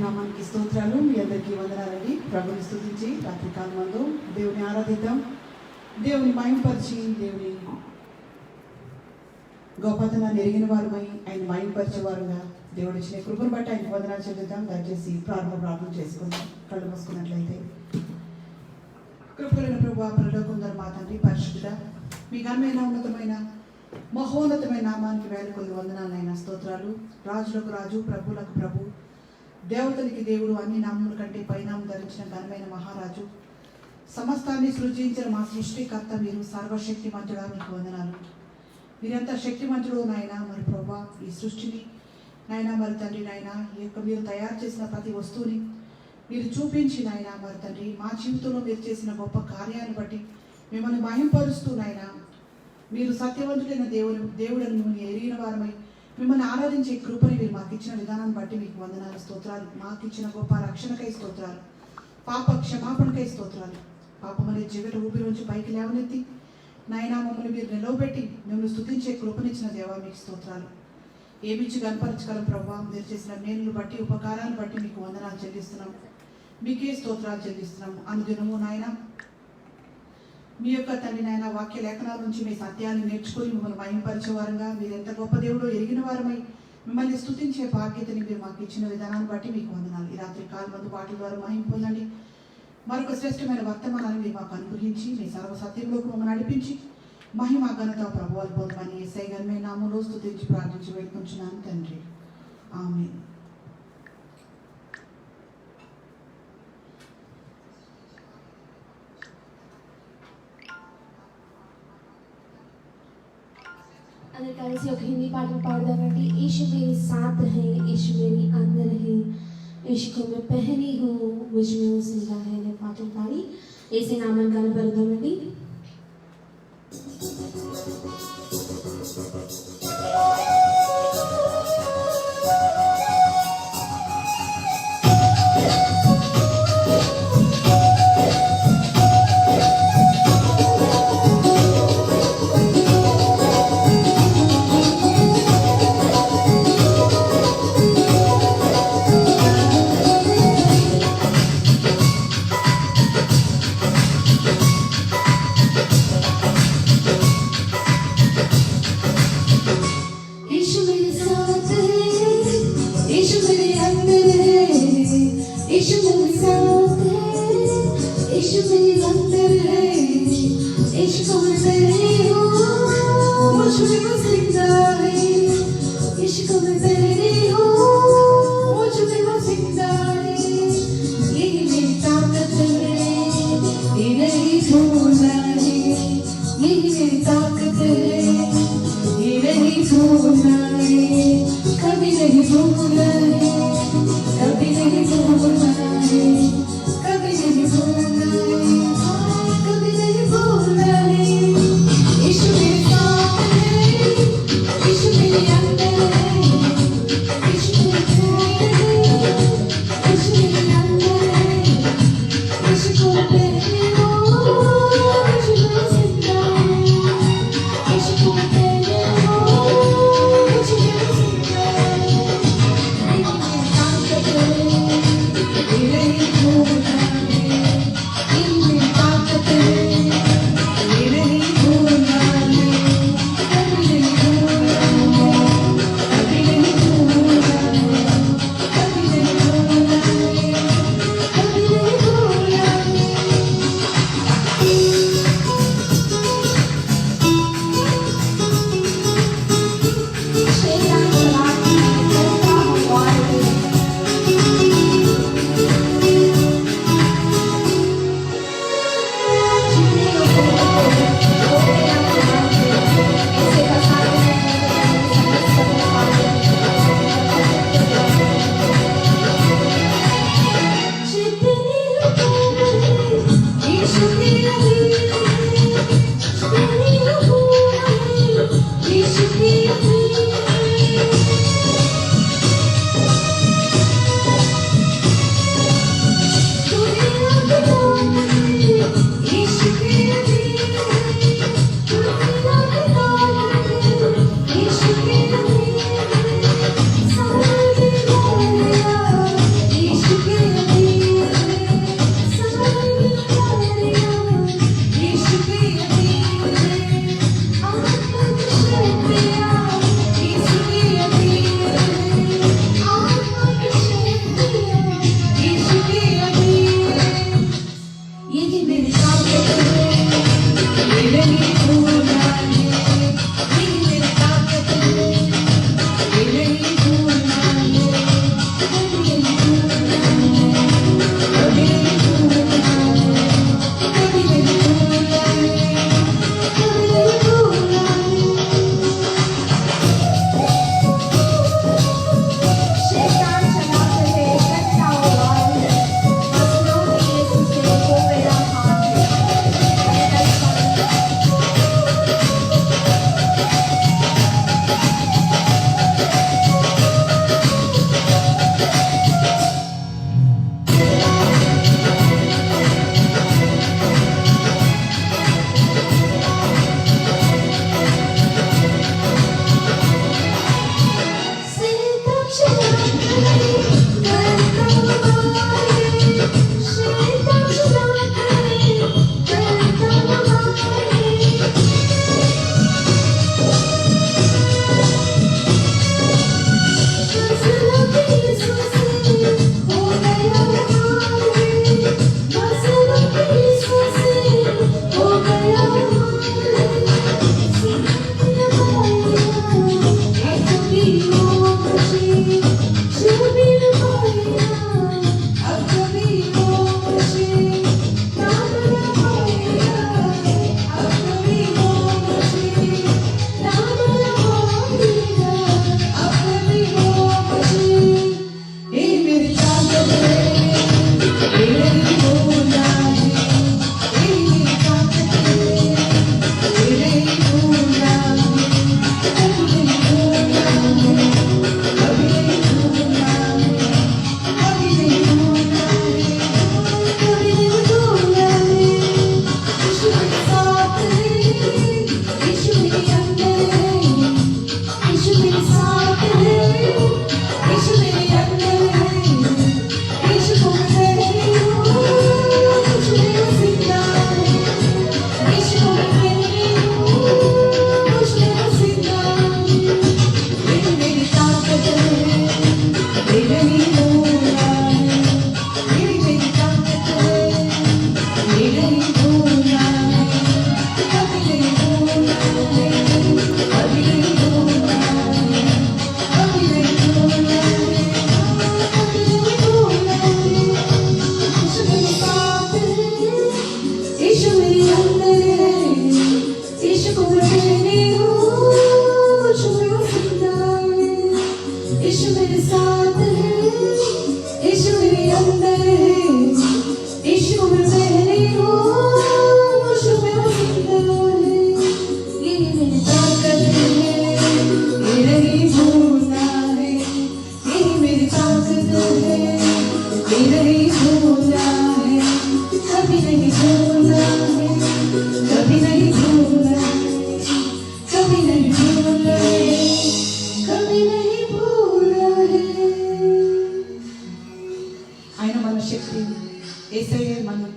నామానికి స్తోత్రాలు. మీ అందరికీ వందనాలండి. ప్రభుని స్తుతించి రాత్రికాలమందు దేవుని ఆరాధిద్దాం, దేవుని మహిమపరిచి దేవుని గొప్పతనాన్ని ఎరిగిన వారమై ఆయన మహిమపరిచేవారుగా దేవుడు ఇచ్చిన కృపను బట్టి ఆయన వందనాలు చెల్లిద్దాం. దయచేసి ప్రార్థన చేసుకుందాం. కళ్ళు మూసుకున్నట్లయితే. కృపలైన ప్రభువా, పరలోకముందర మా తండ్రి పరిశుద్ధుడా, మీ ఘనమైన ఉన్నతమైన మహోన్నతమైన నామానికి వేల కొద్ది వందనాలైన స్తోత్రాలు. రాజులకు రాజు, ప్రభువులకు ప్రభు, దేవతలకి దేవుడు, అన్ని నామముల కంటే పైనామం ధరించిన ఘనమైన మహారాజు, సమస్తాన్ని సృజించిన మా సృష్టికర్త మీరు, సర్వశక్తిమంతుడా మీకు వందనాలు. మీరెంత శక్తిమంతుడు నాయన. మరి ప్రభా, ఈ సృష్టిని నాయన మరి తండ్రి నాయన ఈ యొక్క మీరు తయారు చేసిన ప్రతి వస్తువుని మీరు చూపించి నాయన మరి తండ్రి మా జీవితంలో మీరు చేసిన గొప్ప కార్యాన్ని బట్టి మిమ్మల్ని మహింపరుస్తూ నాయన మీరు సత్యవంతుడైన దేవుడని మిమ్మల్ని ఎరిగిన వారమై మిమ్మల్ని ఆరాధించే కృపని మీరు మాకు ఇచ్చిన విధానాన్ని బట్టి మీకు వందనాలు, స్తోత్రాలు. మాకు ఇచ్చిన గొప్ప రక్షణకై స్తోత్రాలు, పాప క్షమాపణకై స్తోత్రాలు. పాపం అనే జీవిత ఊపిలోంచి పైకి లేవనెత్తి నాయనా మమ్మల్ని మీరు నిలవబెట్టి మిమ్మల్ని స్తుతించే కృపనిచ్చిన దేవా మీకు స్తోత్రాలు. ఏమిచ్చి కనపరచగలం ప్రభావం. మీరు చేసిన మేలును బట్టి ఉపకారాన్ని బట్టి మీకు వందనాలు చెల్లిస్తున్నాం, మీకే స్తోత్రాలు చెల్లిస్తున్నాం. అనుదినము నాయన మీ యొక్క తండ్రి నాయన వాక్య లేఖనాల నుంచి మీ సత్యాన్ని నేర్చుకొని మిమ్మల్ని మహింపరిచేవారంగా మీరు ఎంత గొప్ప దేవుడో ఎరిగిన వారమై మిమ్మల్ని స్తుతించే బాధ్యతని మీరు మాకు ఇచ్చిన విధానాన్ని బట్టి మీకు వందనాలు. ఈ రాత్రి కాలమందు వాటి ద్వారా మహిం పొందండి. మరొక శ్రేష్టమైన వర్తమానాన్ని మీరు మాకు అనుగ్రహించి మీ సర్వ సత్యంలోకి మమ్మల్ని నడిపించి మహిమ ఘనత ప్రభువాలు పొందమని యేసయ్య ఘనమైన నామములో స్తుతించి ప్రార్థించి వేడుకుంటున్నాను తండ్రి, ఆమేన్. अगर కలిసి ఒక హిందీ పాటను పాడదామండి. ईशु मेरे साथ है, ईशु मेरे अंदर है, ईशु को मैं पहनी हूँ, मुझ में वो जिंदा है అనే పాటను పాడి యేసు నామాన్ని కనపరుద్దామండి.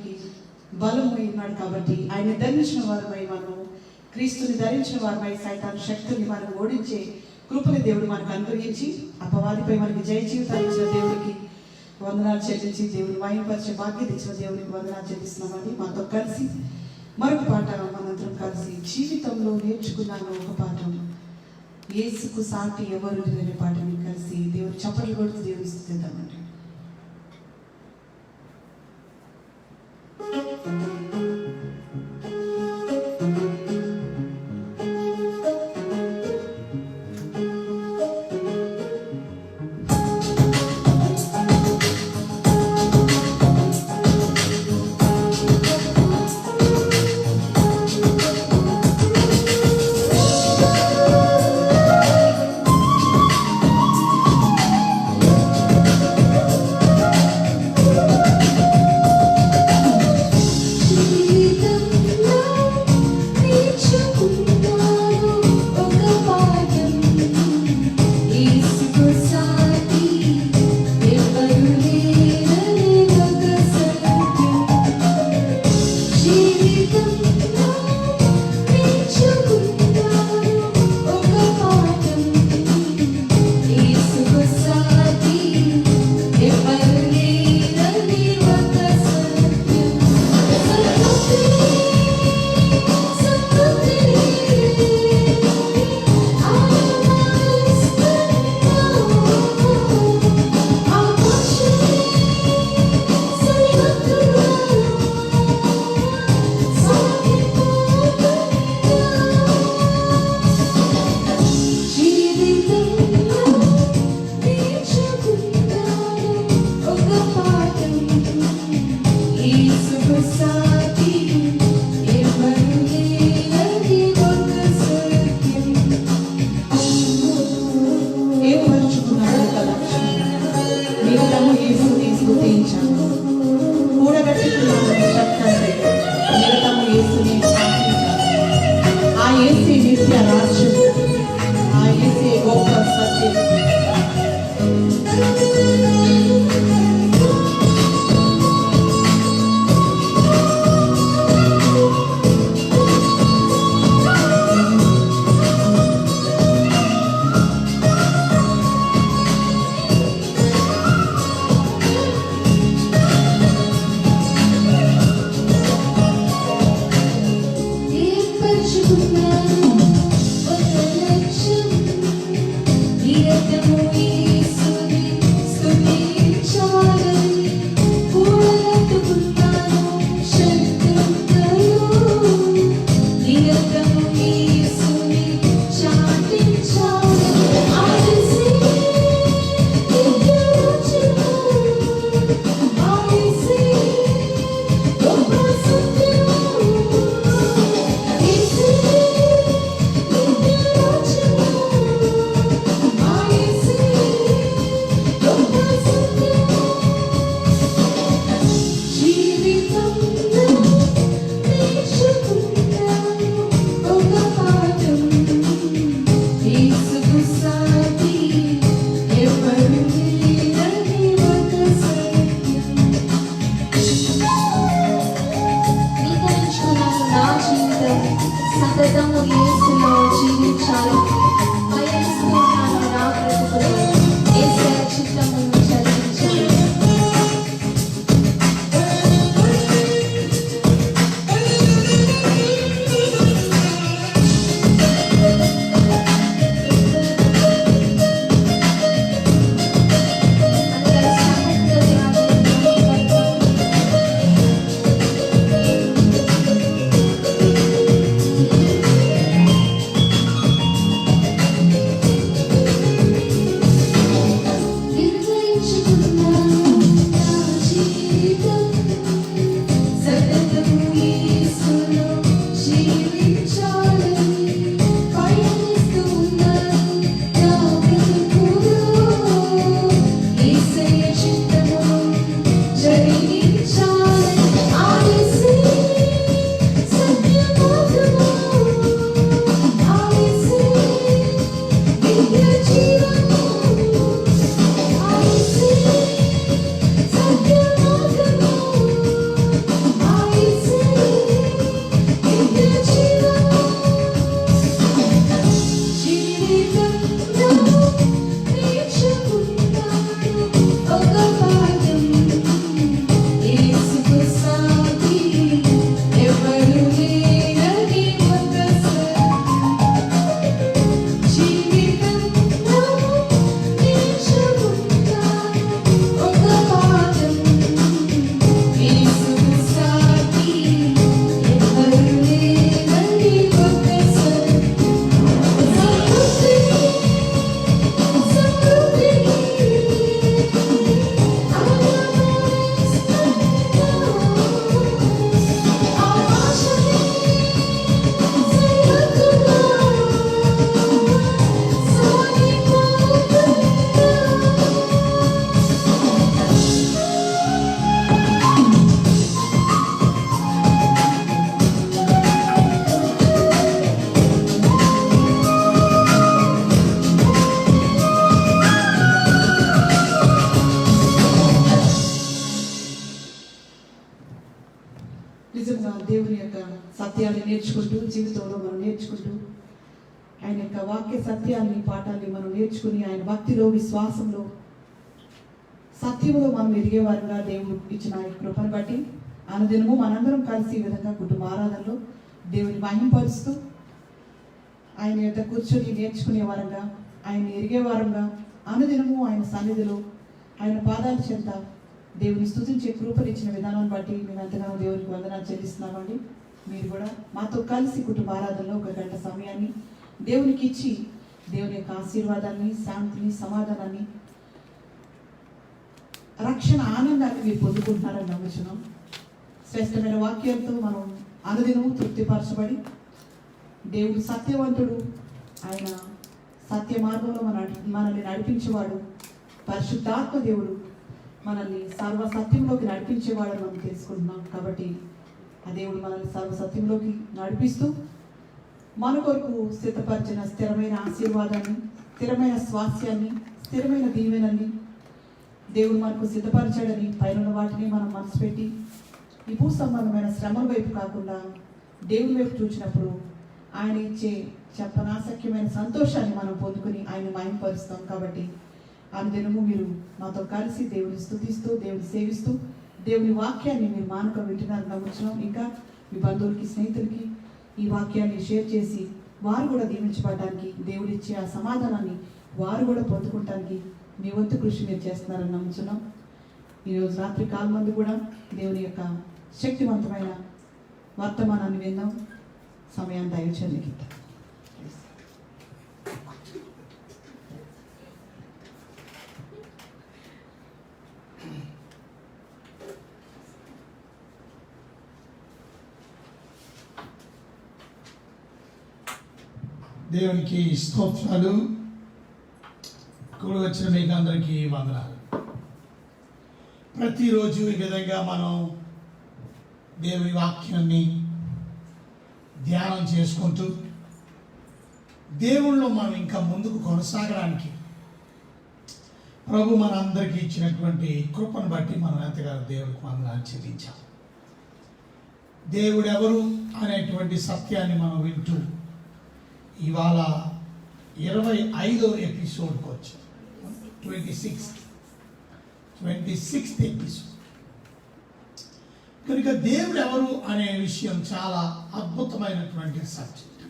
జీవించడానికి బలమై ఉన్నాడు కాబట్టి ఆయన ధరించిన వారమై మనము క్రీస్తుని ధరించిన వారమై సైతాను శక్తుల్ని మనం ఓడించే కృపని దేవుడు మనకు అనుగ్రహించి అపవాదిపై మనకి జయ జీవితాలు ఇచ్చిన దేవుడికి వందనాలు చెల్లించి దేవుని మహిమపరిచే భాగ్యత ఇచ్చిన దేవునికి వందనాలు చెల్లిస్తున్నామని మాతో కలిసి మరొక పాట మనందరం కలిసి జీవితంలో నేర్చుకున్నాను ఒక పాఠం యేసుకు సాటి ఎవరు అనే పాటని కలిసి దేవుని చప్పట్లు కొడుతూ దేవుని స్తుతిద్దామండి. నిజంగా దేవుని యొక్క సత్యాన్ని నేర్చుకుంటూ, జీవితంలో మనం నేర్చుకుంటూ, ఆయన యొక్క వాక్య సత్యాన్ని, పాఠాన్ని మనం నేర్చుకుని, ఆయన భక్తిలో, విశ్వాసంలో, సత్యంలో మనం ఎదిగేవారుగా దేవుడు ఇచ్చిన ఈ కృపను బట్టి అనుదినము మనందరం కలిసి ఈ విధంగా కుటుంబ ఆరాధనలో దేవుని మహింపరుస్తూ, ఆయన యొక్క కూర్చొని నేర్చుకునే వారంగా, ఆయన ఎరిగే వారంగా, అనుదినము ఆయన సన్నిధిలో, ఆయన పాదాల చెంత దేవుని స్తుతించే కృపనిచ్చిన విధానాన్ని బట్టి మేము ఎంతగానో దేవునికి వందనాలు చెల్లిస్తున్నామండి. మీరు కూడా మాతో కలిసి కుటుంబ ఆరాధనలో 1 గంట సమయాన్ని దేవునికి ఇచ్చి, దేవుని యొక్క ఆశీర్వాదాన్ని, శాంతిని, సమాధానాన్ని, రక్షణ ఆనందాన్ని మీరు పొందుకుంటున్నారని నమ్ముచున్నాం. శ్రేష్టమైన వాక్యాలతో మనం అనుదినము తృప్తిపరచబడి, దేవుడు సత్యవంతుడు, ఆయన సత్య మార్గంలో మనల్ని నడిపించేవాడు, పరిశుద్ధాత్మ దేవుడు మనల్ని సర్వసత్యంలోకి నడిపించేవాడని మనం తెలుసుకుంటున్నాం. కాబట్టి ఆ దేవుడు మనల్ని సర్వసత్యంలోకి నడిపిస్తూ మన కొరకు సిద్ధపరిచిన స్థిరమైన ఆశీర్వాదాన్ని, స్థిరమైన స్వాస్యాన్ని, స్థిరమైన దీవెనని దేవుడు మనకు సిద్ధపరిచాడని పైన వాటిని మనం మనసు పెట్టి ఈ భూ సంబంధమైన శ్రమల వైపు కాకుండా దేవుని వైపు చూసినప్పుడు ఆయన ఇచ్చే చెప్పనాశక్యమైన సంతోషాన్ని మనం పొందుకుని ఆయన మహిమపరుస్తాం. కాబట్టి అనుదినము మీరు మాతో కలిసి దేవుని స్తుతిస్తూ, దేవుని సేవిస్తూ, దేవుని వాక్యాన్ని మీరు మానక వింటున్నారని నమ్ముతున్నాం. ఇంకా మీ బంధువులకి, స్నేహితులకి ఈ వాక్యాన్ని షేర్ చేసి వారు కూడా దీవించబడడానికి, దేవుడిచ్చే ఆ సమాధానాన్ని వారు కూడా పొందుకోవడానికి మీ వంతు కృషి మీరు చేస్తున్నారని నమ్ముతున్నాం. ఈరోజు రాత్రి కాలం మంది కూడా దేవుని యొక్క శక్తివంతమైన వర్తమానాన్ని విందాం. సమయాన్ని దయచేయండి. దేవునికి స్తోత్రాలు. కూడి వచ్చిన మీకు అందరికీ వందనాలు. ప్రతిరోజు ఈ విధంగా మనం దేవుని వాక్యాన్ని ధ్యానం చేసుకుంటూ దేవుళ్ళలో మనం ఇంకా ముందుకు కొనసాగడానికి ప్రభు మన అందరికీ ఇచ్చినటువంటి కృపను బట్టి మనం ఎంతగానో దేవుడికి వందనాలు చెల్లించాం. దేవుడు ఎవరు అనేటువంటి సత్యాన్ని మనం వింటూ ఇవాళ 25వ ఎపిసోడ్కి వచ్చాం. 26th episode. కనుక దేవుడు ఎవరు అనే విషయం చాలా అద్భుతమైనటువంటి సబ్జెక్ట్.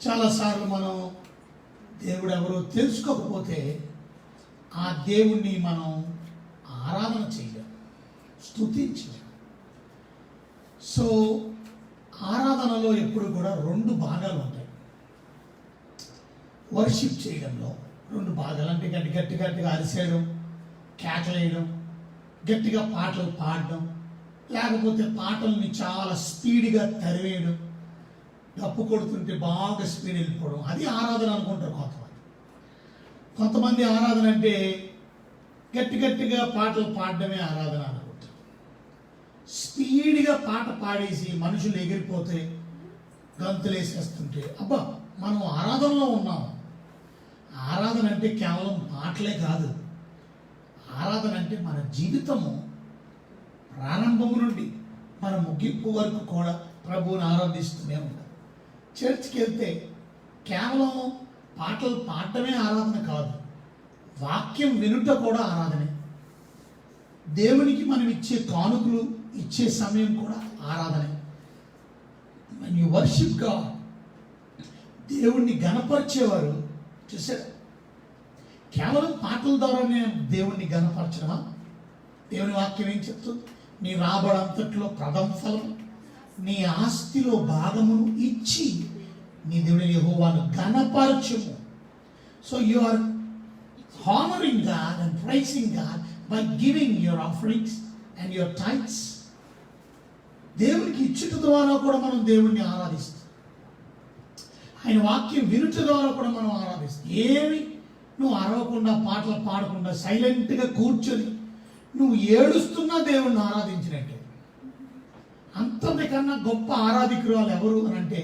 చాలాసార్లు మనం దేవుడు ఎవరు తెలుసుకోకపోతే ఆ దేవుణ్ణి మనం ఆరాధన చేయలేం, స్తుతించలేం. సో ఆరాధనలో ఎప్పుడు కూడా 2 భాగాలు ఉంటాయి. వర్షిప్ చేయడంలో 2 భాగాలు, అంటే గట్టిగా అరిసేయడం, కేకలేయడం, గట్టిగా పాటలు పాడడం, లేకపోతే పాటల్ని చాలా స్పీడ్గా తరివేయడం, డప్పు కొడుతుంటే బాగా స్పీడ్ వెళ్ళిపోవడం, అది ఆరాధన అనుకుంటారు కొంతమంది. ఆరాధన అంటే గట్టిగా పాటలు పాడడమే ఆరాధన అనుకుంటారు. స్పీడ్గా పాట పాడేసి మనుషులు ఎగిరిపోతే, గంతులేసేస్తుంటే అబ్బా మనం ఆరాధనలో ఉన్నాం. ఆరాధన అంటే కేవలం పాటలే కాదు. ఆరాధన అంటే మన జీవితము ప్రారంభం నుండి మన ముగింపు వరకు కూడా ప్రభువుని ఆరాధిస్తూనే ఉంటాం. చర్చ్కి వెళ్తే కేవలం పాటలు పాడటమే ఆరాధన కాదు, వాక్యం వినుట కూడా ఆరాధనే. దేవునికి మనం ఇచ్చే కానుకలు ఇచ్చే సమయం కూడా ఆరాధనే. when you worship God, దేవుణ్ణి గణపరిచేవారు చూసారు. కేవలం పాటల ద్వారానే దేవుణ్ణి గణపరచడమా? దేవుని వాక్యం ఏం చెప్తుంది? నీ రాబడంతట్లో ప్రథమ ఫలం, నీ ఆస్తిలో భాగమును ఇచ్చి నీ దేవుని యెహోవాను గణపరచుము. So you are honoring God and praising God by giving your offerings and your tithes. దేవునికి ఇచ్చుట ద్వారా కూడా మనం దేవుణ్ణి ఆరాధిస్తాం. ఆయన వాక్యం వినుట ద్వారా కూడా మనం ఆరాధిస్తాం. ఏమి నువ్వు అరవకుండా, పాటలు పాడకుండా, సైలెంట్గా కూర్చొని నువ్వు ఏడుస్తున్నా దేవుణ్ణి ఆరాధించినట్టే. అంతకన్నా గొప్ప ఆరాధికురాలు ఎవరు అని అంటే,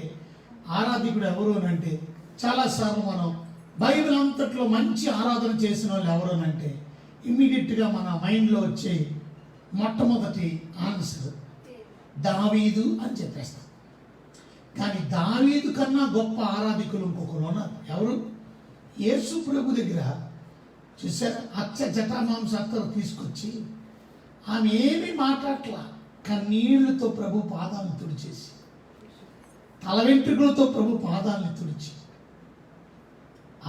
ఆరాధికుడు ఎవరు అని అంటే, చాలాసార్లు మనం బైబిల్ అంతట్లో మంచి ఆరాధన చేసిన వాళ్ళు ఎవరు అని అంటే, ఇమ్మీడియట్గా మన మైండ్లో వచ్చే మొట్టమొదటి ఆన్సర్ దావీదు అని చెప్పేస్తాం. కానీ దావీదు కన్నా గొప్ప ఆరాధికులు ఇంకొకరు ఉన్నారు. ఎవరు? యేసు ప్రభు దగ్గర చూసారా, అచ్చ జటామాంసత్తరు తీసుకొచ్చి ఆమె ఏమీ మాట్లాడట్లా, కన్నీళ్లతో ప్రభు పాదాలను తుడిచేసి, తల వెంట్రుకలతో ప్రభు పాదాలను తుడిచి,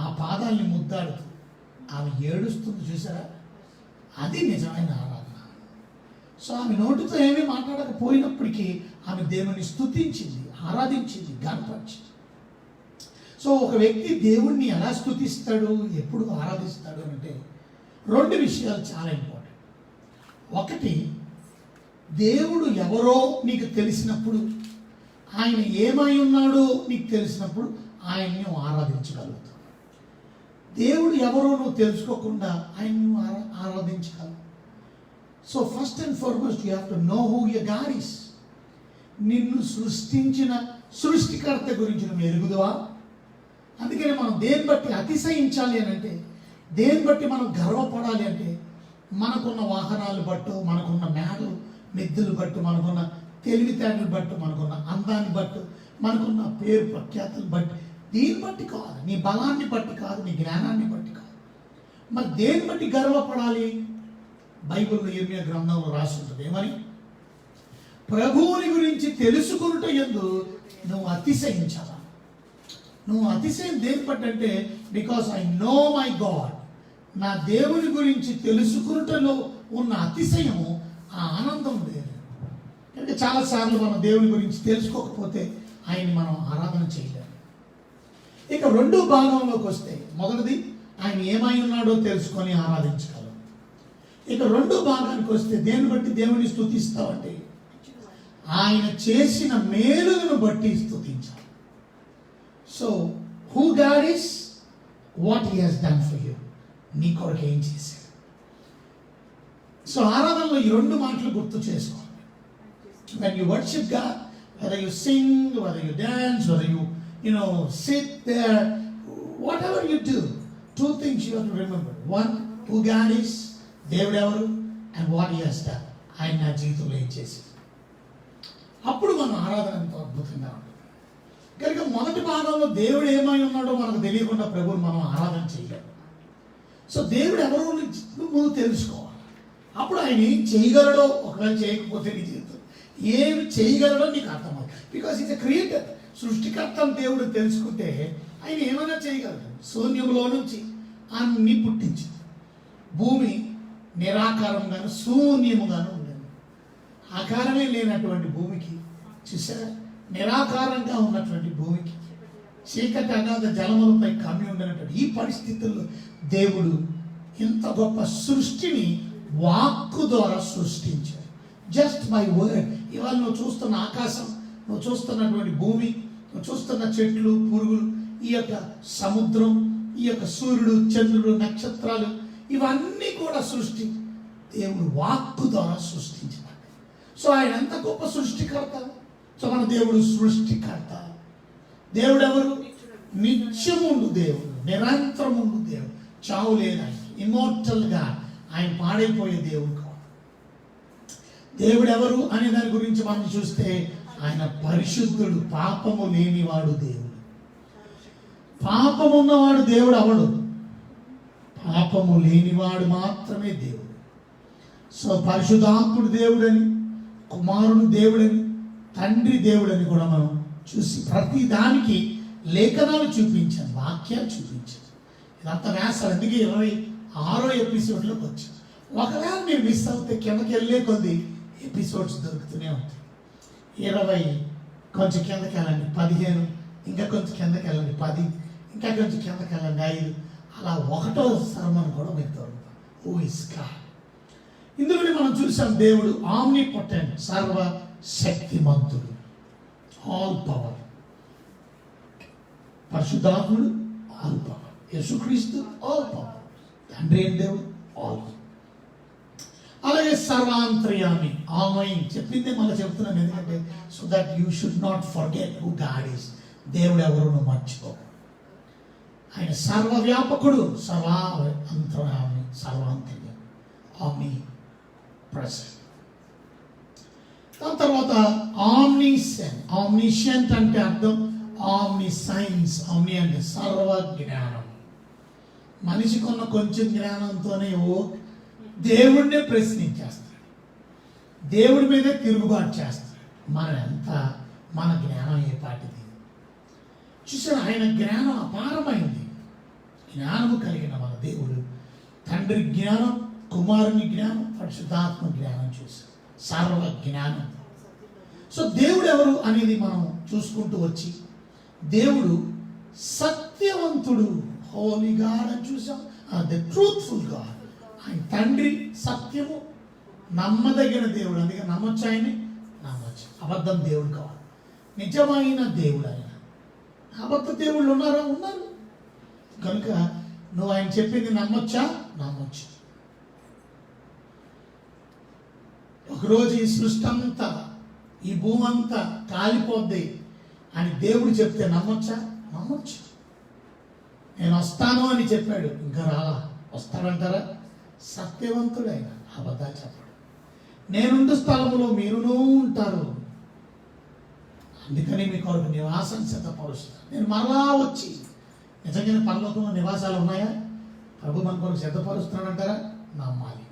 ఆ పాదాలని ముద్దాడుతూ ఆమె ఏడుస్తుంది చూసారా, అది నిజమైన ఆరాధన. సో ఆమె నోటితో ఏమీ మాట్లాడకపోయినప్పటికీ ఆమె దేవుని స్తుతించింది, ఆరాధించింది, గణపరిచింది. సో ఒక వ్యక్తి దేవుణ్ణి ఎలా స్తుతిస్తాడు, ఎప్పుడు ఆరాధిస్తాడు అంటే 2 విషయాలు చాలా ఇంపార్టెంట్. ఒకటి, దేవుడు ఎవరో నీకు తెలిసినప్పుడు, ఆయన ఏమై ఉన్నాడో నీకు తెలిసినప్పుడు ఆయన్ని ఆరాధించగలుగుతావు. దేవుడు ఎవరో నువ్వు తెలుసుకోకుండా ఆయన్ని ఆరాధించగలవు. So first and foremost you have to know who your God is. నిన్ను సృష్టించిన సృష్టికర్త గురించి నువ్వు ఎరుగుదువా? అందుకని మనం దేన్ని బట్టి అతిశయించాలి అని అంటే, దేన్ని బట్టి మనం గర్వపడాలి అంటే, మనకున్న వాహనాలు బట్టు, మనకున్న మేడలు మిద్దులు బట్టు, మనకున్న తెలివితేటలు బట్టు, మనకున్న అందాన్ని బట్టు, మనకున్న పేరు ప్రఖ్యాతులు బట్టి, దీన్ని బట్టి కాదు, నీ బలాన్ని బట్టి కాదు, నీ జ్ఞానాన్ని బట్టి కాదు. మరి దేన్ని బట్టి గర్వపడాలి? బైబిల్లో ఇర్మియా గ్రంథంలో రాసి ఉంటుంది ఏమని? ప్రభువుని గురించి తెలుసుకునుట యందు నువ్వు అతిశయించాలా. నువ్వు అతిశయం దేని బట్టి అంటే, because I know my God. నా దేవుని గురించి తెలుసుకునుటలో ఉన్న అతిశయము, ఆ ఆనందం లేదు. అంటే చాలాసార్లు మనం దేవుని గురించి తెలుసుకోకపోతే ఆయన్ని మనం ఆరాధన చేయలేము. ఇక 2 భాగంలోకి వస్తే, మొదటిది ఆయన ఏమై ఉన్నాడో తెలుసుకొని ఆరాధించగలం. ఇక 2 భాగానికి వస్తే దేని బట్టి దేవుని స్తుతిస్తావంటే, ఆయన చేసిన మేలులను బట్టి స్తుతించాలి. So who God is, what he has done for you, నీ కొరకు ఏం చేశాడు. సో ఆరాధనలో ఈ 2 మాటలు గుర్తు చేసుకోవాలి. When you worship God, whether you sing, whether you dance, whether you sit there, whatever you do, 2 things you have to remember. 1, who God is, దేవుడు ఎవరు, and what he has done, ఆయన నా జీవితంలో ఏం చేశాడు. అప్పుడు మన ఆరాధన ఎంతో అద్భుతంగా ఉంటుంది. కనుక మొదటి భాగంలో దేవుడు ఏమై ఉన్నాడో మనకు తెలియకుండా ప్రభువుని మనం ఆరాధన చేయలేము. సో దేవుడు ఎవరో నువ్వు తెలుసుకోవాలి. అప్పుడు ఆయన ఏం చేయగలడో, ఒకవేళ చేయకపోతే నీ జీవితం ఏమి చేయగలడో నీకు అర్థమవుతుంది. Because is a creator. సృష్టికర్తను దేవుడు తెలుసుకుంటే ఆయన ఏమైనా చేయగలడు. శూన్యంలో నుంచి అన్ని పుట్టించింది. భూమి నిరాకారంగాను శూన్యముగాను ఉండేది. ఆకారమే లేనటువంటి భూమికి, చూసారా, నిరాకారంగా ఉన్నటువంటి భూమికి, చీకటి అగాధ జలములపై కమ్మి ఉండినటువంటి ఈ పరిస్థితుల్లో దేవుడు ఇంత గొప్ప సృష్టిని వాక్కు ద్వారా సృష్టించాడు. Just by word. ఇవాళ నువ్వు చూస్తున్న ఆకాశం, నువ్వు చూస్తున్నటువంటి భూమి, నువ్వు చూస్తున్న చెట్లు, పురుగులు, ఈ యొక్క సముద్రం, ఈ యొక్క సూర్యుడు, చంద్రుడు, నక్షత్రాలు, ఇవన్నీ కూడా సృష్టి దేవుడు వాక్కు ద్వారా సృష్టించాడు. సో ఆయన ఎంత గొప్ప సృష్టికర్త. సో మన దేవుడు సృష్టికర్త. దేవుడు ఎవరు? నిత్యముండు దేవుడు, నిరంతరముండు దేవుడు, చావు లేదు ఆయన, ఇమ్మోర్టల్గా ఆయన పాడైపోయే దేవుడు కాదు. దేవుడు ఎవరు అనే దాని గురించి మనం చూస్తే ఆయన పరిశుద్ధుడు, పాపము లేనివాడు దేవుడు. పాపము ఉన్నవాడు దేవుడు అవడు, పాపము లేనివాడు మాత్రమే దేవుడు. సో పరిశుద్ధాత్ముడు దేవుడని, కుమారుడు దేవుడని, తండ్రి దేవుడని కూడా మనం చూసి ప్రతి దానికి లేఖనాలు చూపించాను, వాక్యాలు చూపించాను. ఇదంతా వేస్తారు. అందుకే 26వ ఎపిసోడ్లోకి వచ్చాను. ఒకవేళ మీరు మిస్ అవుతే కిందకి వెళ్ళే కొద్ది ఎపిసోడ్స్ దొరుకుతూనే ఉంటాయి. 20, కొంచెం కిందకి వెళ్ళండి 15, ఇంకా కొంచెం కిందకి వెళ్ళండి 10, ఇంకా కొంచెం కిందకి వెళ్ళండి 5, అలా 1వ సర్మన్ కూడా మీకు దొరుకుతాం. Who is God. ఇందులోనే మనం చూసాం దేవుడు ఆమ్నిపోటెంట్, సర్వ శక్తిమంతుడు, ఆల్ పవర్. పరిశుద్ధాత్ముడు ఆల్ పవర్, యేసుక్రీస్తు ఆల్ పవర్, తండ్రి అయిన దేవుడు ఆల్. అలాగే సర్వాంతర్యామి, ఆల్మైన్ చెప్పిందే మళ్ళీ చెప్తున్నాను. ఎందుకంటే so that you should not forget who God is. దేవుడు ఎవరు నువ్వు మర్చిపో. ఆయన సర్వవ్యాపకుడు, సర్వాంతర్యామి, సర్వాంతర్యం, ఆమ్ని ప్రెసెంట్. దాని తర్వాత ఆమ్నిషియంట్ అంటే అర్థం ఆమ్ని సైన్స్. ఆమ్ని అంటే సర్వ జ్ఞానం. మనిషికున్న కొంచెం జ్ఞానంతోనే దేవుడినే ప్రశ్నించేస్తాడు, దేవుడి మీదే తిరుగుబాటు చేస్తాడు. మన జ్ఞానం ఏ పాటిది చూసారు? ఆయన జ్ఞానం అపారమైంది. జ్ఞానము కలిగిన మన దేవుడు తండ్రి జ్ఞానం, కుమారుని జ్ఞానం, పరిశుద్ధాత్మ జ్ఞానం చూసారు, సర్వ జ్ఞానం. సో దేవుడు ఎవరు అనేది మనం చూసుకుంటూ వచ్చి, దేవుడు సత్యవంతుడు, హోలీ గాడ్ అని చూసాం. The truthful God. ఆయన తండ్రి సత్యము, నమ్మదగిన దేవుడు. అందుకే నమ్మొచ్చు, ఆయన్ని నమ్మొచ్చు. అబద్ధం దేవుడు కావాలి, నిజమైన దేవుడు ఆయన. అబద్ధ దేవుళ్ళు ఉన్నారా? ఉన్నారు. కనుక నువ్వు ఆయన చెప్పింది నమ్మొచ్చా? నమ్మొచ్చు. ఒకరోజు ఈ సృష్టి అంతా, ఈ భూమి అంతా కాలిపోద్ది అని దేవుడు చెప్తే నమ్మొచ్చా? నమ్మొచ్చు. నేను వస్తాను అని చెప్పాడు, ఇంకా రాలా. వస్తాడంటారా? సత్యవంతుడు ఆయన, అబద్ధాలు చెప్పాడు. నేనుండు స్థలములో మీరునూ ఉంటారు, అందుకని మీ కొరకు నివాసం సిద్ధపరుస్తాను. నేను మరలా వచ్చి, నిజంగానే పరలోకంలో నివాసాలు ఉన్నాయా? ప్రభు మన కొరకు సిద్ధపరుస్తున్నాడంటారా? నమ్మాలి.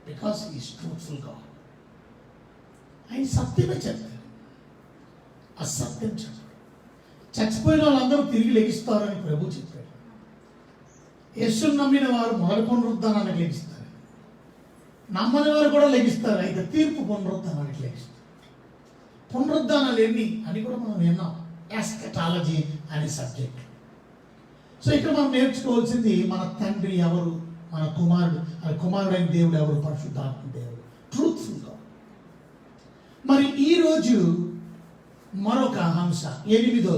Because is truthful God. ఆయన సత్యమే చెప్తాడు, అసత్యం చెప్పాడు. చచ్చిపోయిన వాళ్ళందరూ తిరిగి లెగిస్తారని ప్రభు చెప్పాడు. యేసుని నమ్మిన వారు మొదటి పునరుద్ధానానికి లెగిస్తారు, నమ్మని వారు కూడా లెగిస్తారు. అయితే తీర్పు పునరుద్ధానానికి లెగిస్తారు. పునరుద్ధానాలు ఎన్ని అని కూడా మనం విన్నాం, ఎస్కటాలజీ అనే సబ్జెక్ట్. సో ఇక్కడ మనం నేర్చుకోవాల్సింది మన తండ్రి ఎవరు, మన కుమారుడైన దేవుడు ఎవరు, పరిశుద్ధాత్మ దేవుడు, ట్రూత్ఫుల్ గా. మరి ఈరోజు మరొక అంశ, 8వ,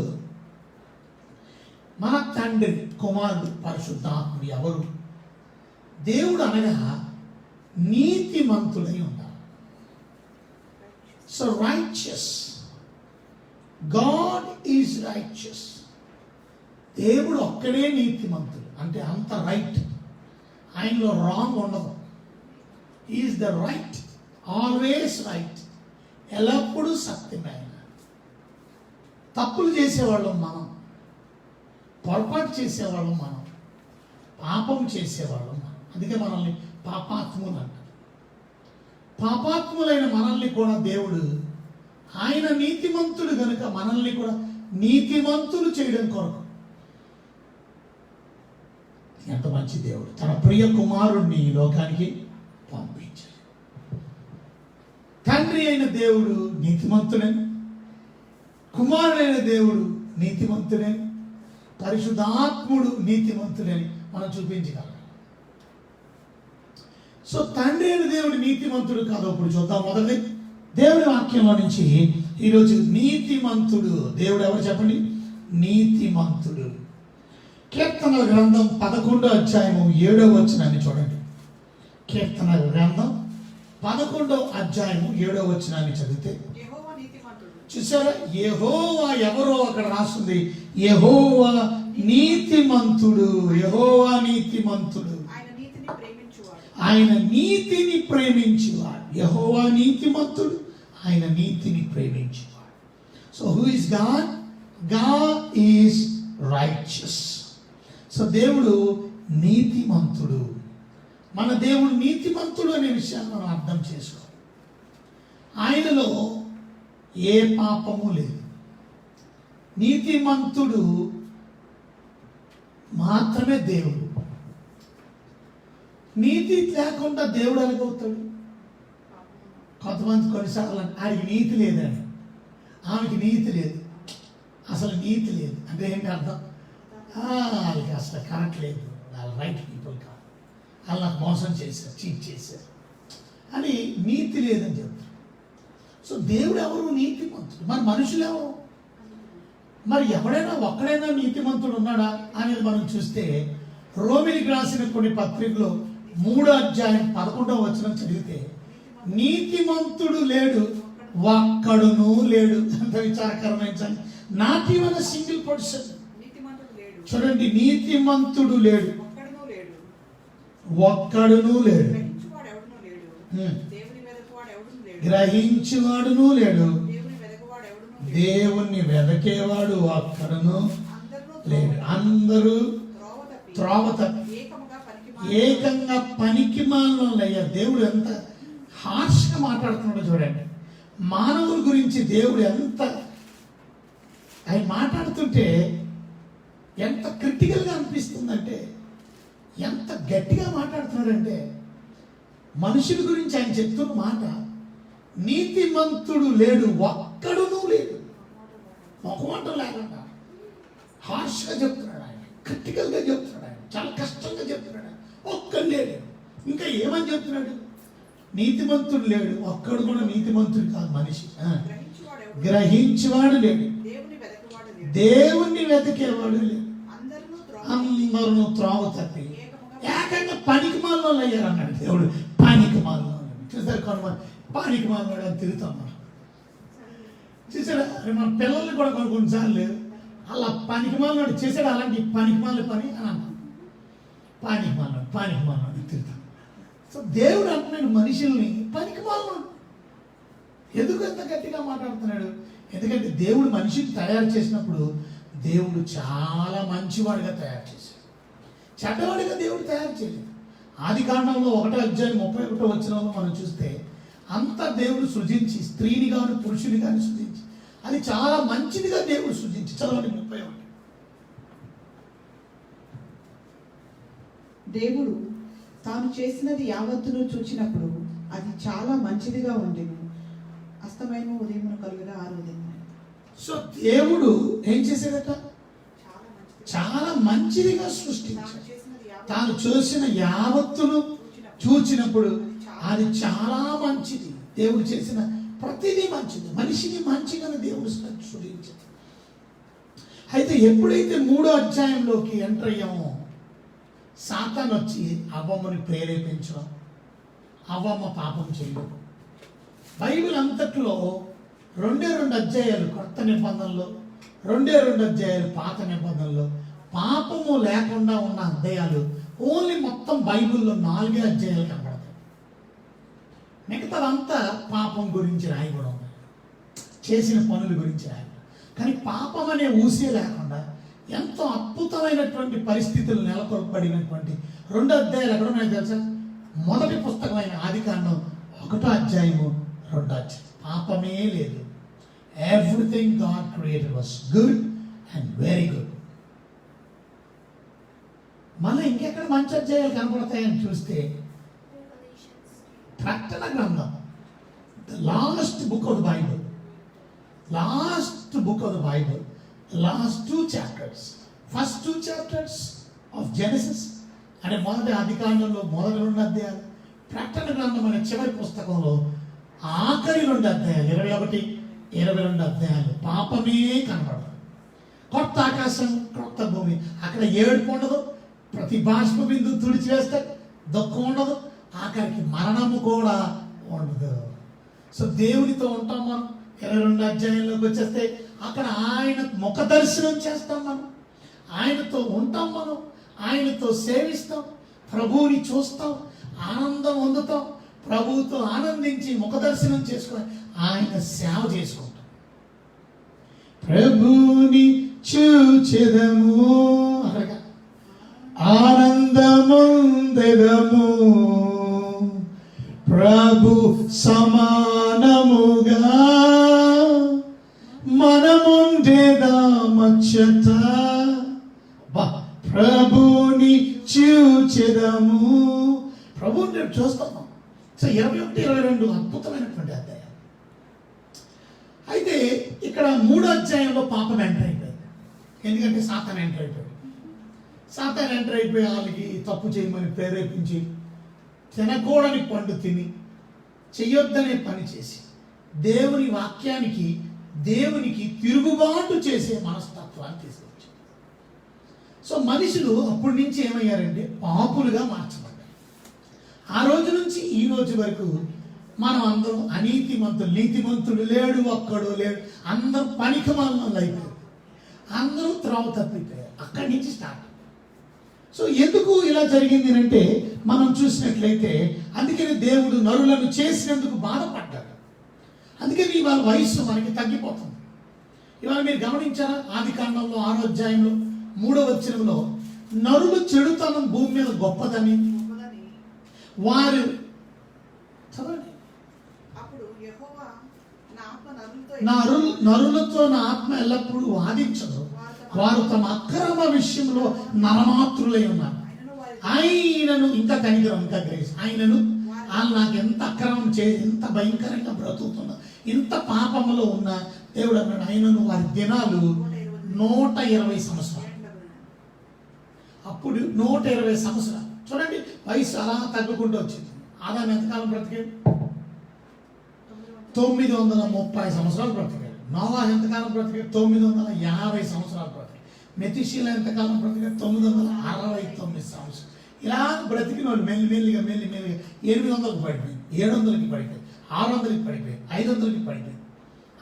మన తండ్రి, కుమారుడు, పరిశుద్ధాత్ముడు ఎవరు? దేవుడు అనగా నీతిమంతుడై ఉండాలి. So righteous, God is righteous. దేవుడు ఒక్కడే నీతిమంతుడు, అంటే అంత రైట్, ఆయనలో రాంగ్ ఉండదు. Is the right, always right, ఎల్లప్పుడూ సత్యమే. తప్పులు చేసేవాళ్ళం మనం, పొరపాటు చేసేవాళ్ళం మనం, పాపం చేసేవాళ్ళం మనం. అందుకే మనల్ని పాపాత్ములు అంటారు. పాపాత్ములైన మనల్ని కూడా దేవుడు, ఆయన నీతిమంతుడు కనుక మనల్ని కూడా నీతిమంతులు చేయడం కొరకు ఎంత మంచి దేవుడు తన ప్రియ కుమారుణ్ణి ఈ లోకానికి పంపించాడు. తండ్రి అయిన దేవుడు నీతిమంతుడని, కుమారుడైన దేవుడు నీతిమంతుడని, పరిశుద్ధాత్ముడు నీతిమంతుడని మనం చూపించగలం. సో తండ్రి అయిన దేవుడు నీతిమంతుడు కాదు. ఇప్పుడు చూద్దాం. మొదటి దేవుడి వాక్యంలో నుంచి ఈరోజు నీతిమంతుడు దేవుడు ఎవరు చెప్పండి? నీతిమంతుడు. కీర్తనల గ్రంథం 11వ అధ్యాయము 7వ వచనాన్ని చూడండి. కీర్తనల గ్రంథం 11వ అధ్యాయము 7వ వచనాన్ని చదివితే చూసారా, యెహోవా ఎవరో అక్కడ రాస్తుంది. యెహోవా నీతిమంతుడు, యెహోవా నీతిమంతుడు, ఆయన నీతిని ప్రేమించువాడు. యెహోవా నీతిమంతుడు, ఆయన నీతిని ప్రేమించువాడు. So who is God? God is righteous. So దేవుడు నీతిమంతుడు. మన దేవుడు నీతిమంతుడు అనే విషయాన్ని మనం అర్థం చేసుకోవాలి. ఆయనలో ఏ పాపము లేదు. నీతిమంతుడు మాత్రమే దేవుడు. నీతి లేకుండా దేవుడు ఎలాగవుతాడు? కొంతమంది కొన్నిసార్లు ఆడికి నీతి లేదండి, ఆమెకి నీతి లేదు, అసలు నీతి లేదు అంటే ఏంటి అర్థం? వాళ్ళకి అసలు కరెక్ట్ లేదు, వాళ్ళ రైట్ పీపుల్ కాదు, వాళ్ళు నాకు మోసం చేశారు, చీట్ చేశారు అని నీతి లేదని చెప్తారు. సో దేవుడు ఎవరు? నీతిమంతుడు. మరి మనుషులు ఎవరు? మరి ఎవడైనా ఒక్కడైనా నీతిమంతుడు ఉన్నాడా అనేది మనం చూస్తే, రోమిలికి రాసిన కొన్ని పత్రికలో 3వ అధ్యాయం 11వ వచనం చదివితే, నీతిమంతుడు లేడు, ఒక్కడును లేడు. అంత విచారకరమైన, not even a single person. చూడండి, నీతిమంతుడు లేడు, ఒక్కడును లేడు. గ్రహించువాడును లేడు, దేవుని వెదకువాడు ఎవడునూ లేడు. దేవుణ్ణి వెదకేవాడు ఒక్కడును అందరూ లేడు. అందరూ త్రోవ త్రోవ తప్పి తప్పి ఏకముగా ఏకంగా పనికి మాలయ్యా. దేవుడు ఎంత హార్ష్గా మాట్లాడుతున్నాడో చూడండి. మానవుల గురించి దేవుడు ఎంత ఆయన మాట్లాడుతుంటే ఎంత క్రిటికల్గా అనిపిస్తుందంటే, ఎంత గట్టిగా మాట్లాడుతున్నాడంటే, మనుషుల గురించి ఆయన చెప్తున్న మాట, నీతిమంతుడు లేడు, ఒక్కడునూ లేడు. మొహమాటం లేకుండా హార్ష్గా చెప్తున్నాడు ఆయన, క్రిటికల్గా చెప్తున్నాడు ఆయన, చాలా కష్టంగా చెప్తున్నాడు ఆయన. ఒక్కడు లేడు. ఇంకా ఏమని చెప్తున్నాడు? నీతిమంతుడు లేడు, ఒక్కడు కూడా నీతిమంతుడు కాదు మనిషి. గ్రహించువాడు ఎవడునూ గ్రహించేవాడు లేడు, దేవుని వెదకువాడు లేడు. దేవుణ్ణి వెతికేవాడు లేడు. అందరూ అందరూ త్రోవ తప్పి ఏకంగా పనికి మాలలో అయ్యారు అన్నాడు దేవుడు. పనికి మాలలో చూసారు, కొంతమంది పనికి మాలవాడు అని తిరుగుతాం మనం. చూసారా, మన పిల్లల్ని కూడా కొన్నిసార్లు అలా పనికి మాలవాడు చేశాడు, అలాంటి పనికి మాల పని అని అన్నాం. పనికి మాలవాడు తిరుగుతాం. సో దేవుడు అంటున్నాడు మనుషుల్ని పనికి మాలవాడు. ఎందుకు ఎంత గట్టిగా మాట్లాడుతున్నాడు? ఎందుకంటే దేవుడు మనిషిని తయారు చేసినప్పుడు దేవుడు చాలా మంచివాడిగా తయారు చేశాడు, చెడ్డవాడిగా దేవుడు తయారు చేయలేదు. ఆది కాండంలో 1:31 మనం చూస్తే అంతా దేవుడు సృజించి, స్త్రీని కానీ పురుషుని కానీ సృజించి, అది చాలా మంచిదిగా దేవుడు సృజించి. చదవండి 31. దేవుడు తాను చేసినది యావత్తును చూచినప్పుడు అది చాలా మంచిదిగా ఉండేది. అస్తమైన ఉదయం కలుగుగా 6వ దినం. సో దేవుడు ఏం చేశాడట? చాలా మంచిదిగా సృష్టించాడు. తాను చేసిన యావత్తును చూచినప్పుడు అది చాలా మంచిది. దేవుడు చేసిన ప్రతిదీ మంచిది, మనిషిని మంచిగా దేవుడు సృష్టించాడు. అయితే ఎప్పుడైతే 3వ అధ్యాయంలోకి ఎంటర్ అయ్యామో, సాతాను వచ్చి అవ్వమ్మని ప్రేరేపించడం, అవ్వమ్మ పాపం చేయడం. బైబిల్ అంతట్లో 2 అధ్యాయాలు కొత్త నిబంధనలో, 2 అధ్యాయాలు పాత నిబంధనలో పాపము లేకుండా ఉన్న అధ్యాయాలు ఓన్లీ మొత్తం బైబిల్లో 4 అధ్యాయాలు కనబడతాయి. మిగతాదంతా పాపం గురించి రాయబడి ఉంది, చేసిన పనుల గురించి రాయబడి. కానీ పాపం అనే ఊసే లేకుండా ఎంతో అద్భుతమైనటువంటి పరిస్థితులు నెలకొల్పబడినటువంటి 2 అధ్యాయాలు ఎక్కడ ఉన్నాయో తెలుసా? మొదటి పుస్తకమైన ఆదికాండం 1వ అధ్యాయము 2వ అధ్యాయం. పాపమే లేదు. Everything God created was good and very good. మళ్ళీ ఇంకెక్కడ మంచి అధ్యాయాలు కనబడతాయని చూస్తే ప్రకటన గ్రంథం, the last book of the Bible, last book of the Bible, last 2 chapters, first 2 chapters of Genesis అంటే మొదటి ఆదికాండంలో మొదటి 2 అధ్యాయాలు, ప్రకటన గ్రంథం అనే చివరి పుస్తకంలో ఆఖరి 2 అధ్యాయాలు, 21, 22 అధ్యాయాలు పాపమే కనబడదు. కొత్త ఆకాశం, కొత్త భూమి, అక్కడ ఏడుపు ఉండదు, ప్రతి బాష్ప బిందు తుడిచివేస్తే దుఃఖం ఉండదు, ఆఖరికి మరణము కూడా ఉండదు. సో దేవునితో ఉంటాం మనం. 22 అధ్యాయంలోకి వచ్చేస్తే అక్కడ ఆయన ముఖ దర్శనం చేస్తాం మనం, ఆయనతో ఉంటాం మనం, ఆయనతో సేవిస్తాం, ప్రభువుని చూస్తాం, ఆనందం పొందుతాం, ప్రభువుతో ఆనందించి ముఖ దర్శనం చేసుకొని ఆయన సేవ చేసుకుంటాం. ప్రభుని చూచెదము, అనగా ఆనందముందెదము, ప్రభు సమానముగా మనముండేదామచ్చట. ప్రభుని చూచెదము, ప్రభుని రేపు చూస్తాము. సో 21, 22 అద్భుతమైనటువంటి అధ్యాయం. అయితే ఇక్కడ 3వ అధ్యాయంలో పాపం ఎంటర్ అయిపోయింది. ఎందుకంటే సాతాను ఎంటర్ అయిపోయాడు. సాతాను ఎంటర్ అయిపోయి వాళ్ళకి తప్పు చేయమని ప్రేరేపించి, తినకూడని పండు తిని, చెయ్యొద్దనే పని చేసి, దేవుని వాక్యానికి, దేవునికి తిరుగుబాటు చేసే మనస్తత్వాన్ని తీసుకొచ్చాడు. సో మనుషులు అప్పటి నుంచి ఏమయ్యారంటే పాపులుగా మార్చబడ్డారు. ఆ రోజు నుంచి ఈ రోజు వరకు మనం అందరం అనీతిమంతులు, నీతిమంతుడు లేడు, ఒక్కడు లేడు, అందరూ పనికిమాలినోళ్ళు అయిపోయారు, అందరూ త్రోవ తప్పిపోయారు. అక్కడి నుంచి స్టార్ట్. సో ఎందుకు ఇలా జరిగింది అంటే మనం చూసినట్లయితే, అందుకని దేవుడు నరులను చేసినందుకు బాధపడ్డాడు. అందుకని ఇవాళ వయస్సు మనకి తగ్గిపోతుంది. ఇవాళ మీరు గమనించారా, ఆది కాండంలో 6వ అధ్యాయంలో 3వ వచనంలో నరులు చెడుతనం భూమి మీద గొప్పదని వారు చదవండి. అప్పుడు యెహోవా నా ఆత్మ నరులతో నా ఆత్మ ఎల్లప్పుడూ వాదించదు, వారు తమ అక్రమ విషయంలో నరమాత్రులై ఉన్నారు. ఆయనను ఇంకా కనికరం ఇంకా గ్రేస్ ఆయనను వాళ్ళు నాకు ఎంత అక్రమం ఎంత భయంకరంగా బ్రతుకుతున్నా, ఇంత పాపములో ఉన్న దేవుడు అన్నాడు ఆయనను వారి దినాలు 120 సంవత్సరాలు. అప్పుడు 120 సంవత్సరాలు చూడండి, వయసు అలా తగ్గుకుంటూ వచ్చింది. ఆదాము ఎంతకాలం బ్రతికాడు? 930 సంవత్సరాలు బ్రతికాడు. నోవా ఎంతకాలం బ్రతికాడు? 950 సంవత్సరాలు బ్రతికాడు. మెతుషీల ఎంతకాలం బ్రతికాడు? 969 సంవత్సరాలు. ఇలా బ్రతికిన వాళ్ళు మెల్లిమెల్లిగా 800కి పడిపోయింది, 700కి పడిపోయింది, 600కి పడిపోయింది, 500కి పడిపోయింది.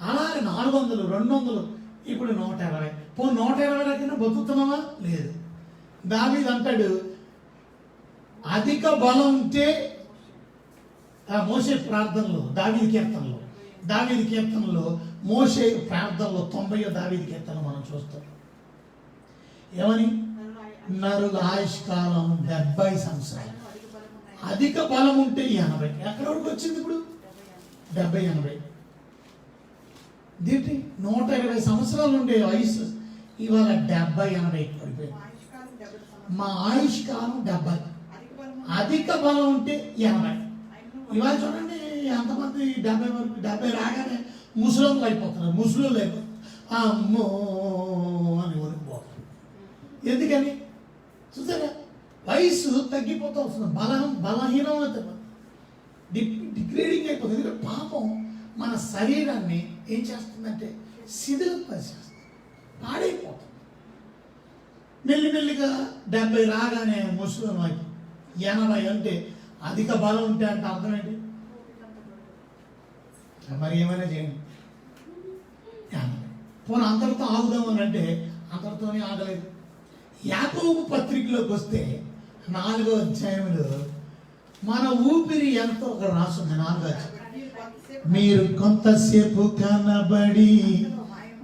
అలాగే 400, 200, ఇప్పుడు 120. 120 రకైనా బతుకుతున్నావా? లేదు. దావీదు అంటాడు, అధిక బలం ఉంటే మోషే ప్రార్థనలో దావీదు కీర్తనలో మోషే ప్రార్థనలో 90వ దావీదు కీర్తన మనం చూస్తాం. ఏమని? నరుల ఆయుష్కాలం 70 సంవత్సరాలు, అధిక బలం ఉంటే 80. ఎక్కడ వరకు వచ్చింది ఇప్పుడు? 70, 80. దీంట్లో 120 సంవత్సరాలు ఉండే వయసు ఇవాళ 70, 80 పడిపోయింది. మా ఆయుష్కాలం 70, అధిక బలం ఉంటే 80. ఇవాళ చూడండి ఎంతమంది 70 వరకు 70 రాగానే ముసలోళ్ళు అయిపోతున్నారు. అమ్మో అని వరికిపోతారు. ఎందుకని? చూసారా, వయసు తగ్గిపోతూ వస్తుంది, బలహీనం అవుతుంది, డిగ్రేడింగ్ అయిపోతుంది. ఎందుకంటే పాపం మన శరీరాన్ని ఏం చేస్తుందంటే శిథిలం పరిచేస్తుంది, పాడైపోతుంది. మెల్లిమెల్లిగా 70 రాగానే ముసలం అయిపోతుంది. 80 అంటే అధిక బలం ఉంటే అంటే అర్థం ఏంటి? మరి ఏమైనా చేయండి. పోనీ అంతటితో ఆగుదామని అంటే అంతటితోనే ఆగలేదు. యాకోబు పత్రికలోకి వస్తే 4వ అధ్యాయంలో మన ఊపిరి ఎంతో ఒక రాసుంది. 4వ అధ్యాయం, మీరు కొంతసేపు కనబడి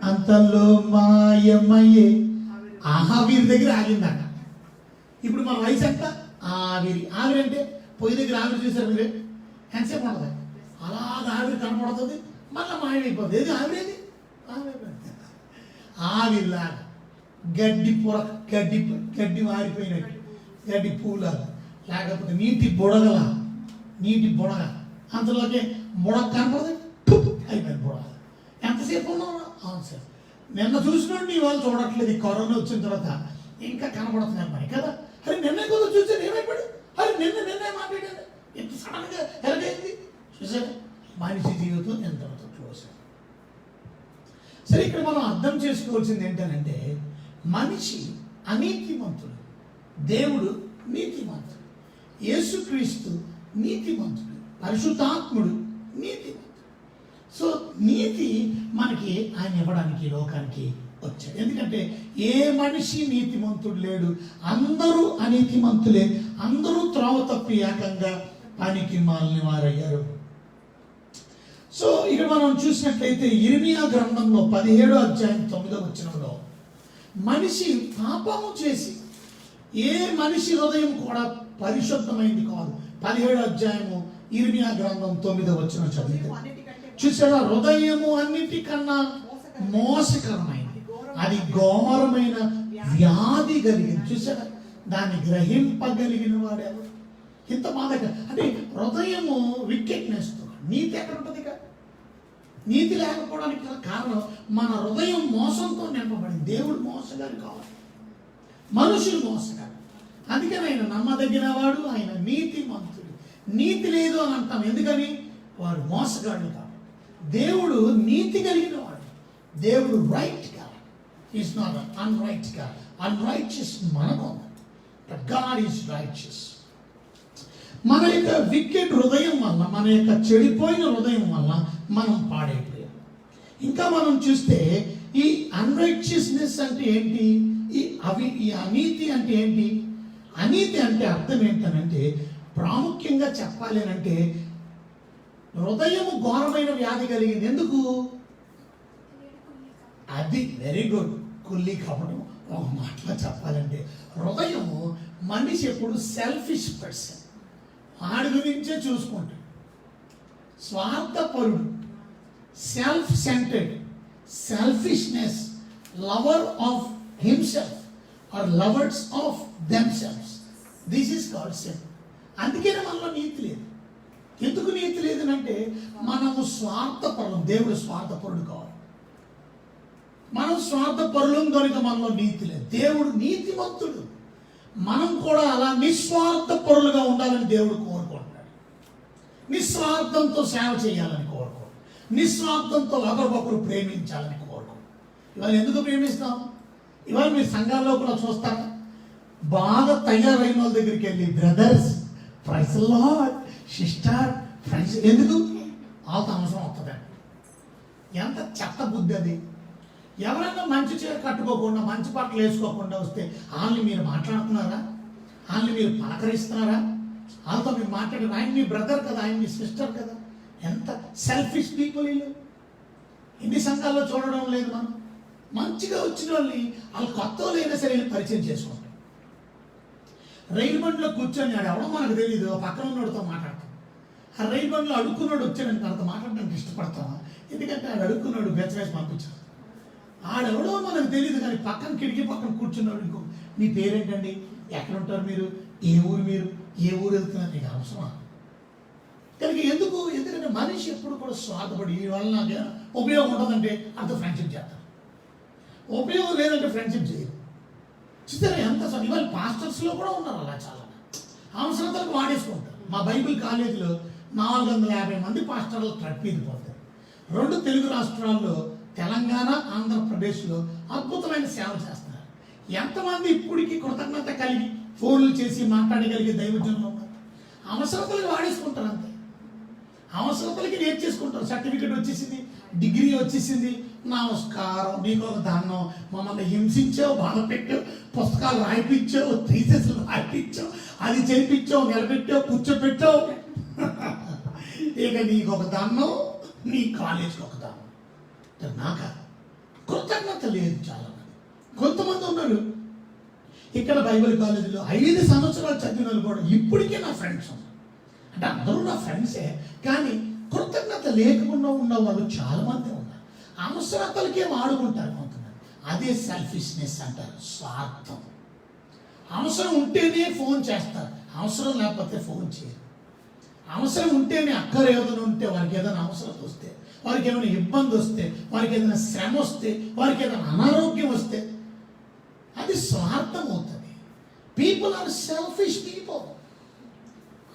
అంతలో మాయమయ్యే ఆవిరి దగ్గర ఆగిందట. ఇప్పుడు మన వయసు ఎంత? ఆవిరి అంటే పొయ్యి దగ్గర ఆవిరి చూసారు మీరు, ఎంతసేపు ఉంటుంది? అలాగ ఆవిరి కనపడుతుంది, మళ్ళీ మాయమైపోతుంది. ఏది ఆవిరేది? ఆవిరిలాగా గడ్డి మారిపోయినట్టు, గడ్డి పూలాగా, లేకపోతే నీటి బుడగ అంతలోకి బుడగ కనపడదు, అయిపోయింది బుడగ. ఎంతసేపు ఉన్నావు? అవును సార్, నిన్న చూసినోండి ఇవాళ చూడట్లేదు. ఈ కరోనా వచ్చిన తర్వాత ఇంకా కనపడుతున్నాయి మరి కదా. అరే నిన్న కొంచెం చూసాను, ఏమైపోయాడు? అరే నిన్నే మాట్లాడాను, ఎంత సడన్గా ఎలాగైంది చూసారు. మనిషి జీవితం ఎంత చూసారు. సరే, ఇక్కడ మనం అర్థం చేసుకోవాల్సింది ఏంటంటే మనిషి అనీతిమంతుడు, దేవుడు నీతిమంతుడు, యేసుక్రీస్తు నీతిమంతుడు, పరిశుద్ధాత్ముడు నీతిమంతుడు. సో నీతి మనకి ఆయన ఇవ్వడానికి లోకానికి వచ్చాడు. ఎందుకంటే ఏ మనిషి నీతిమంతుడు లేడు, అందరూ అనీతిమంతులే, అందరూ త్రోవ తప్పి ఏకంగా పనికి మాలిన వారయ్యారు. సో ఇక్కడ మనం చూసినట్లయితే ఇర్మియా గ్రంథంలో 17వ అధ్యాయం 9వ వచనంలో మనిషి పాపము చేసి, ఏ మనిషి హృదయం కూడా పరిశుద్ధమైంది కాదు. 17వ అధ్యాయము ఇర్మియా గ్రంథం 9వ వచనం చదివితే చూసారా, హృదయము అన్నిటికన్నా మోసకరమైంది, అది ఘోరమైన వ్యాధి కలిగింది. చూసారా, దాన్ని గ్రహింపగలిగిన వాడెవరు? ఇంత బాధగా అంటే హృదయము వికెట్నెస్. నీతి ఎక్కడ ఉంటుంది? నీతి లేకపోవడానికి కారణం మన హృదయం మోసంతో నింపబడింది. దేవుడు మోసగాడు కావాలి, మనుషులు మోసగాడు. అందుకని ఆయన నమ్మదగిన వాడు, ఆయన నీతిమంతుడు. నీతి లేదు అని అంటాం, ఎందుకని? వాడు మోసగాడు కాదు. దేవుడు నీతి కలిగిన వాడు, దేవుడు రైట్ కాదు. ఈజ్ నాట్ అన్రైట్ కాదు. అన్రైచియస్ మనకు, బట్ గాడ్ ఈజ్ రైచియస్. మన యొక్క వికెట్ హృదయం వల్ల, మన యొక్క చెడిపోయిన హృదయం వల్ల మనం పాడైపోయాం. ఇంకా మనం చూస్తే ఈ అన్రైచియస్నెస్ అంటే ఏంటి? ఈ అనీతి అంటే ఏంటి? అనీతి అంటే అర్థం ఏంటనంటే, ప్రాముఖ్యంగా చెప్పాలి అంటే హృదయము ఘోరమైన వ్యాధి కలిగింది. ఎందుకు? అది వెరీ గుడ్. కుల్లి కపటం. ఒక మాటలో చెప్పాలంటే హృదయము మనిషి ఎప్పుడు సెల్ఫిష్ పర్సన్, వాడి గురించే చూసుకుంటాడు, స్వార్థపరుడు, self centred, selfishness, lover of himself or lovers of themselves. This is called sin. అందుకనే మనలో నీతి లేదు. ఎందుకు నీతి లేదనంటే మనము స్వార్థపరులం. దేవుడు స్వార్థపరుడు కావాలి. మనం స్వార్థపరులం కనుక మనలో నీతి లేదు. దేవుడు నీతిమంతుడు. మనం కూడా అలా నిస్వార్థపరులుగా ఉండాలని దేవుడు కోరుకుంటున్నాడు. నిస్వార్థంతో సేవ చేయాలని కోరుకో, నిస్వార్థంతో ఒకరికొకరు ప్రేమించాలని కోరుకో. ఇవాళ ఎందుకు ప్రేమిస్తాం? ఇవాళ మీ సంఘాల్లో కూడా చూస్తారా, బాగా తయారైన వాళ్ళ దగ్గరికి వెళ్ళి brothers, praise Lord, sister, friends, ఎందుకు? వాళ్ళతో అవసరం వస్తుందండి. ఎంత చెత్త బుద్ధి అది. ఎవరైనా మంచి చీర కట్టుకోకుండా, మంచి బట్టలు వేసుకోకుండా వస్తే వాళ్ళని మీరు మాట్లాడుతున్నారా? వాళ్ళని మీరు పలకరిస్తున్నారా? వాళ్ళతో మీరు మాట్లాడారు. ఆయన మీ బ్రదర్ కదా, ఆయన మీ సిస్టర్ కదా. ఎంత సెల్ఫిష్ పీపుల్ వీళ్ళు. ఎన్ని సంఘాల్లో చూడడం లేదు మనం. మంచిగా వచ్చిన వాళ్ళని వాళ్ళు కొత్త వాళ్ళైనా సరే పరిచయం చేసుకుంటాం. రైలు బండిలో కూర్చొని ఆడు ఎవడో మనకు తెలియదు, పక్కన ఉన్నోడితో మాట్లాడతాం. ఆ రైలు బండిలో అడుక్కున్నాడు వచ్చాడని తనతో మాట్లాడడానికి ఇష్టపడతామా? ఎందుకంటే ఆడు అడుక్కున్నాడు బెచ్చవేసి పంపించాడు. ఆడెవడో మనకు తెలియదు, కానీ పక్కన కిటికీ పక్కన కూర్చున్నాడు. ఇంకో, మీ పేరేంటండి, ఎక్కడ ఉంటారు మీరు, ఏ ఊరు మీరు, ఏ ఊరు వెళ్తున్నారు, నీకు అవసరమా? కనుక ఎందుకు? ఎందుకంటే మనిషి ఎప్పుడు కూడా స్వార్థపడి ఈ వల్ల నాకు ఉపయోగం ఉంటుందంటే అంత ఫ్రెండ్షిప్ చేస్తారు, ఉపయోగం లేదంటే ఫ్రెండ్షిప్ చేయరు. చూసారా ఎంత? ఇవాళ పాస్టర్స్లో కూడా ఉన్నారు అలా. చాలా అవసరతలకు వాడేసుకుంటారు. మా బైబిల్ కాలేజీలో 450 మంది పాస్టర్లు ట్రప్పీదిపోతారు. 2 తెలుగు రాష్ట్రాల్లో, తెలంగాణ, ఆంధ్రప్రదేశ్లో అద్భుతమైన సేవలు చేస్తున్నారు. ఎంతమంది ఇప్పటికీ కృతజ్ఞత కలిగి ఫోన్లు చేసి మాట్లాడగలిగే దైవజనులు ఉన్నారు? అవసరతలకు వాడేసుకుంటారు అంతే. అవసరతలకి నేర్చేసుకుంటారు. సర్టిఫికెట్ వచ్చేసింది, డిగ్రీ వచ్చేసింది, నమస్కారం, నీకు ఒక దానం, మమ్మల్ని హింసించావు, బాధ పెట్టావు, పుస్తకాలు రాయిపించావు, థీసిస్లు రాయిపించావు, అది చేయించావు, నిలబెట్టావు, కూర్చోపెట్టావు, ఇక నీకు ఒక దానం, నీ కాలేజీకి ఒక దానం. నాక కృతజ్ఞత లేదు. చాలా మంది, కొంతమంది ఉన్నారు ఇక్కడ బైబిల్ కాలేజీలో 5 సంవత్సరాలు చదివిన వాళ్ళు కూడా ఇప్పటికే నా ఫ్రెండ్స్ ఉన్నారు. అంటే అందరూ నా ఫ్రెండ్సే, కానీ కృతజ్ఞత లేకుండా ఉన్న వాళ్ళు చాలా మంది ఉన్నారు. అవసరతలకే వాడుకుంటారు కొంతమంది. అదే సెల్ఫిష్నెస్ అంటారు, స్వార్థం. అవసరం ఉంటేనే ఫోన్ చేస్తారు, అవసరం లేకపోతే ఫోన్ చేయరు. అవసరం ఉంటేనే, అక్కర ఏదైనా ఉంటే, వారికి ఏదైనా అవసరం వస్తే, వారికి ఏమైనా ఇబ్బంది వస్తే, వారికి ఏదైనా శ్రమ వస్తే, వారికి ఏదైనా అనారోగ్యం వస్తే, అది స్వార్థం అవుతుంది. People are selfish people.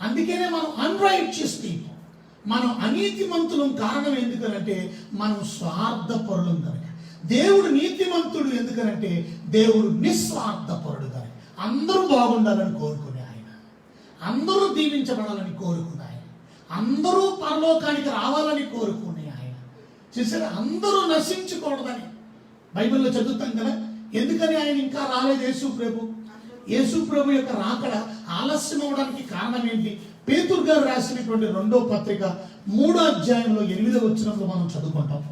అందుకనే మనం అన్రైచియస్ పీపుల్, మనం అనీతిమంతులం. కారణం ఎందుకనంటే మనం స్వార్థపరులం కనుక. దేవుడు నీతిమంతుడు ఎందుకనంటే దేవుడు నిస్వార్థపరుడు కనుక. అందరూ బాగుండాలని కోరుకునే ఆయన, అందరూ దీవించబడాలని కోరుకునే ఆయన, అందరూ పరలోకానికి రావాలని కోరుకునే ఆయన. చూసారా, అందరూ నశించకూడదని బైబిల్లో చదువుతాం కదా. ఎందుకని ఆయన ఇంకా రాలేదు? యేసు ప్రభు యొక్క రాకడ ఆలస్యం అవడానికి కారణం ఏంటి? పేతురు గారు రాసినటువంటి 2వ పత్రిక 3వ అధ్యాయంలో 8వ వచనంలో మనం చదువుకుంటాం.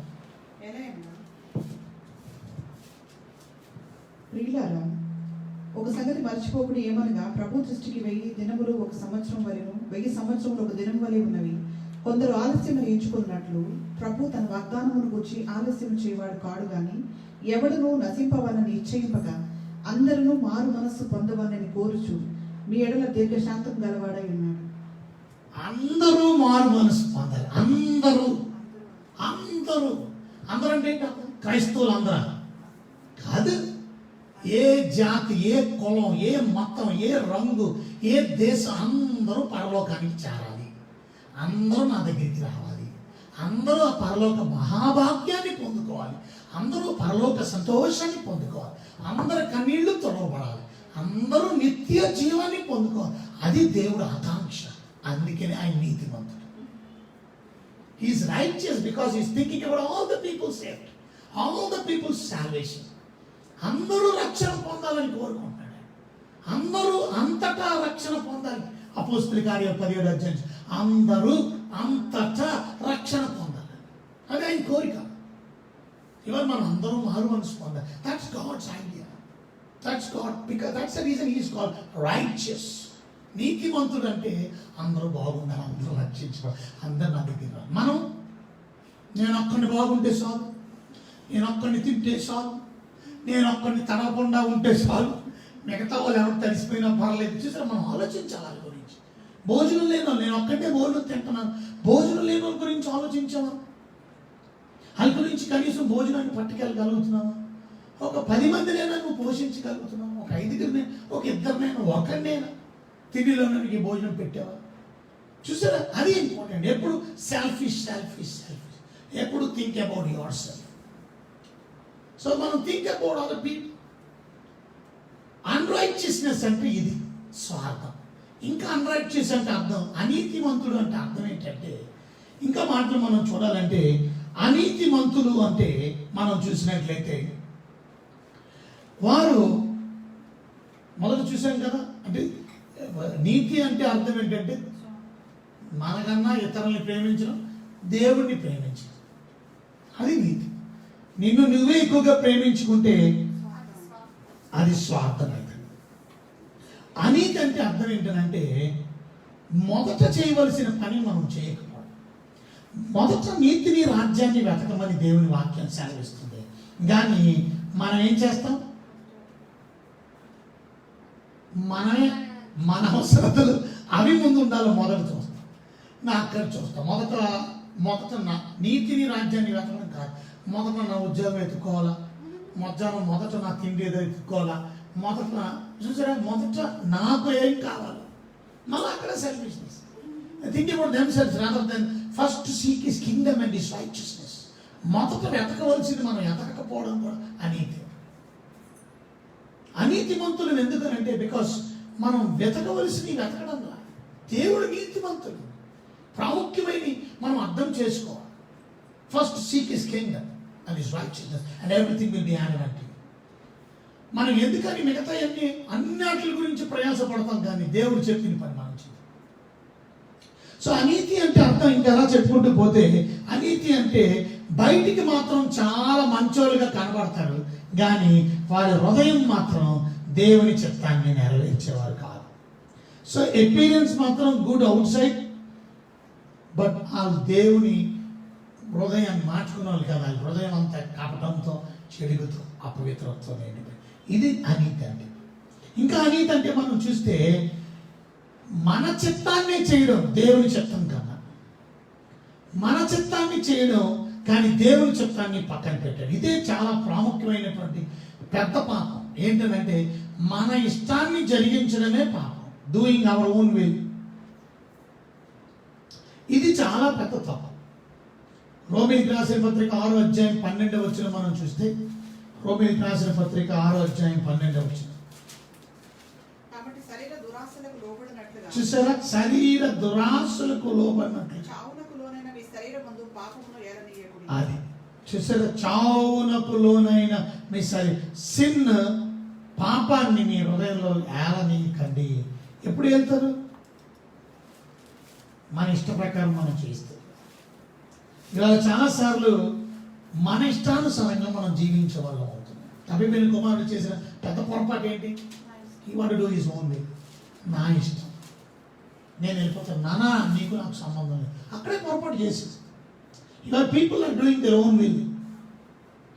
ప్రియులారా, ఒక సంగతి మర్చిపోకుండా ఏమనగా, ప్రభు దృష్టికి 1000 దినములు ఒక సంవత్సరం వలెను, 1000 సంవత్సరములు ఒక దినం వలె ఉన్నవి. కొందరు ఆలస్యం ఎంచుకున్నట్లు ప్రభు తన వాగ్దానమును గురించి ఆలస్యం చేయవాడు కాడు గాని, ఎవడునూ నశింపవాలని నిశ్చయింపక అందరూ మారు మనస్సు పొందవాలని కోరుచు మీ ఎడల దీర్ఘశాంతం గలవాడై ఉన్నాడు. అందరూ మారు మనసు పొందాలి. అందరూ అందరూ అందరూ అంటే క్రైస్తవులు అందరూ కాదు. ఏ జాతి, ఏ కులం, ఏ మతం, ఏ రంగు, ఏ దేశం, అందరూ పరలోకానికి చేరాలి. అందరూ నా దగ్గరికి రావాలి. అందరూ ఆ పరలోక మహాభాగ్యాన్ని పొందుకోవాలి. అందరూ పరలోక సంతోషాన్ని పొందుకోవాలి. అందరి కన్నీళ్లు తొలగబడాలి. అందరూ నిత్య జీవాన్ని పొందుకోవాలి. అది దేవుడు ఆకాంక్ష. అందుకనే ఆయన నీతిమంతుడు. He's righteous because he's thinking about all the people saved, all the people's salvation. అందరూ రక్షణ పొందాలని కోరుకుంటాడు. అందరూ అంతటా రక్షణ పొందాలి. అపోస్తలుల కార్యాలు 17వ అధ్యాయం అందరూ అంతటా రక్షణ పొందాలి. అది ఆయన కోరిక. ఇవాళ మనం అందరం మారు మనసు పొందాలి. That's God's idea. That's God, because that's the reason he is called righteous. నీతిమంతుడు అంటే అందరూ బాగుండాలి, అందరూ రక్షించాలి, అందరు నా దగ్గర రావాలి. మనం నేను ఒక్కడిని బాగుంటే చాలు, నేను ఒక్కడిని తింటే చాలు, నేను ఒక్కడిని తడవకుండా ఉంటే చాలు, మిగతా వాళ్ళు ఎవరు తడిసిపోయినా పర్లేదు. చూసారా, మనం ఆలోచించాలి వాళ్ళ గురించి. భోజనం లేని నేను ఒక్కటే భోజనం తింటున్నాను, భోజనం లేని వాళ్ళ గురించి ఆలోచించావా? వాళ్ళ గురించి కనీసం భోజనాన్ని పట్టుకెళ్ళగలుగుతున్నావా? ఒక 10 మందినైనా నువ్వు పోషించగలుగుతున్నావు? ఒక 5గురిని, ఒక 2 ఒకరినైనా తిండిలో నీకు భోజనం పెట్టావా? చూసారా, అది ఇంపార్టెంట్. ఎప్పుడు సెల్ఫిష్ సెల్ఫిష్ సెల్ఫిష్, ఎప్పుడు think about yourself. So మనం think about other people. Unrighteousness అంటే ఇది స్వార్థం. ఇంకా అన్రైచియస్ అంటే అర్థం, అనీతిమంతుడు అంటే అర్థం ఏంటంటే, ఇంకా మాటలు మనం చూడాలంటే అనీతిమంతులు అంటే మనం చూసినట్లయితే వారు మొదట చూసాం కదా. అంటే నీతి అంటే అర్థం ఏంటంటే మనకన్నా ఇతరుల్ని ప్రేమించడం, దేవుణ్ణి ప్రేమించడం, అది నీతి. నిన్ను నువ్వే ఎక్కువగా ప్రేమించుకుంటే అది స్వార్థం అవుతుంది. అనీతి అంటే అర్థం ఏంటంటే మొదట చేయవలసిన పని మనం చేయకపోవడం. మొదట నీతిని, రాజ్యాన్ని వెతకమని దేవుని వాక్యం సెలవిస్తుంది. కానీ మనం ఏం చేస్తాం? మనమే మన అవసరతలు అవి ముందు ఉండాలో మొదట చూస్తాం, నా అక్కడ చూస్తాం. మొదట నా నీతిని, రాజ్యాన్ని వెతకడం కాదు. మొదట నా ఉద్యోగం ఎత్తుకోవాలా, మొదట నా తిండి ఏదో ఎత్తుకోవాలా, చూసారా, మొదట నాకు ఏం కావాలి, మళ్ళీ అక్కడ selfishness. Think about themselves rather than first seek his Kingdom and his righteousness. మొదట వెతకవలసింది మనం వెతకపోవడం కూడా అనీతి. అనీతిమంతులు ఎందుకనంటే బికాస్ మనం వెతకవలసినవి వెతకడం రా. దేవుడు నీతిమంతుడు. ప్రాముఖ్యమైన మనం అర్థం చేసుకోవాలి. First seek his Kingdom and his righteousness and everything will be added unto you. మనం ఎందుకని మిగతా అన్నిటి గురించి ప్రయాసపడతాం, కానీ దేవుడు చెప్పిన పని మనం చేయాలి. సో అనీతి అంటే అర్థం ఇంకా ఎలా చెప్పుకుంటూ పోతే, అనీతి అంటే బయటికి మాత్రం చాలా మంచోళ్ళుగా కనబడతారు, కానీ వారి హృదయం మాత్రం దేవుని చిత్తాన్ని నెరవేర్చేవారు కాదు. సో అపీరెన్స్ మాత్రం గుడ్ అవుట్ సైడ్, బట్ ఆ దేవుని హృదయాన్ని మార్చుకున్న వాళ్ళు కదా. హృదయం అంతా కపటంతో, చెడుగుతో, అపవిత్రంతో నిండిపోయి. ఇది అనీతి అంటే. ఇంకా అనీతి అంటే మనం చూస్తే మన చిత్తాన్నే చేయడం దేవుని చిత్తం కన్నా, మన చిత్తాన్ని చేయడం కానీ దేవుని చిత్తాన్ని పక్కన పెట్టాడు. ఇదే చాలా ప్రాముఖ్యమైనటువంటి పెద్ద పాపం. ఏంటంటే మన ఇష్టాన్ని జరిగించడమే పాపం, డూయింగ్ అవర్ ఓన్ విల్. ఇది చాలా పెద్ద తప్పు. రోమీయులకు రాసిన పత్రిక 6వ అధ్యాయం 12వ వచనం మనం చూస్తే, రోమీయులకు రాసిన పత్రిక 6వ అధ్యాయం 12వ వచనం చూసారా, శరీర దురాశలకు లోబడినట్లు అది చూసారా, చావునకు లోనైన మీ సిన్ పాపాన్ని మీ హృదయంలో ఏలనీయకండి. ఎప్పుడు వెళ్తారు? మన ఇష్ట ప్రకారం మనం చేస్తే. ఇవాళ చాలాసార్లు మన ఇష్టానుసారంగా మనం జీవించే వాళ్ళం అవుతున్నాం. అభిమన్యు కుమారుడు చేసిన పెద్ద పొరపాటు ఏంటి? He want to do his own way. నా ఇష్టం, నేను వెళ్ళిపోతాను, నానా నీకు నాకు సంబంధం లేదు. అక్కడే పొరపాటు చేసేది. ఇవాళ people are doing their own will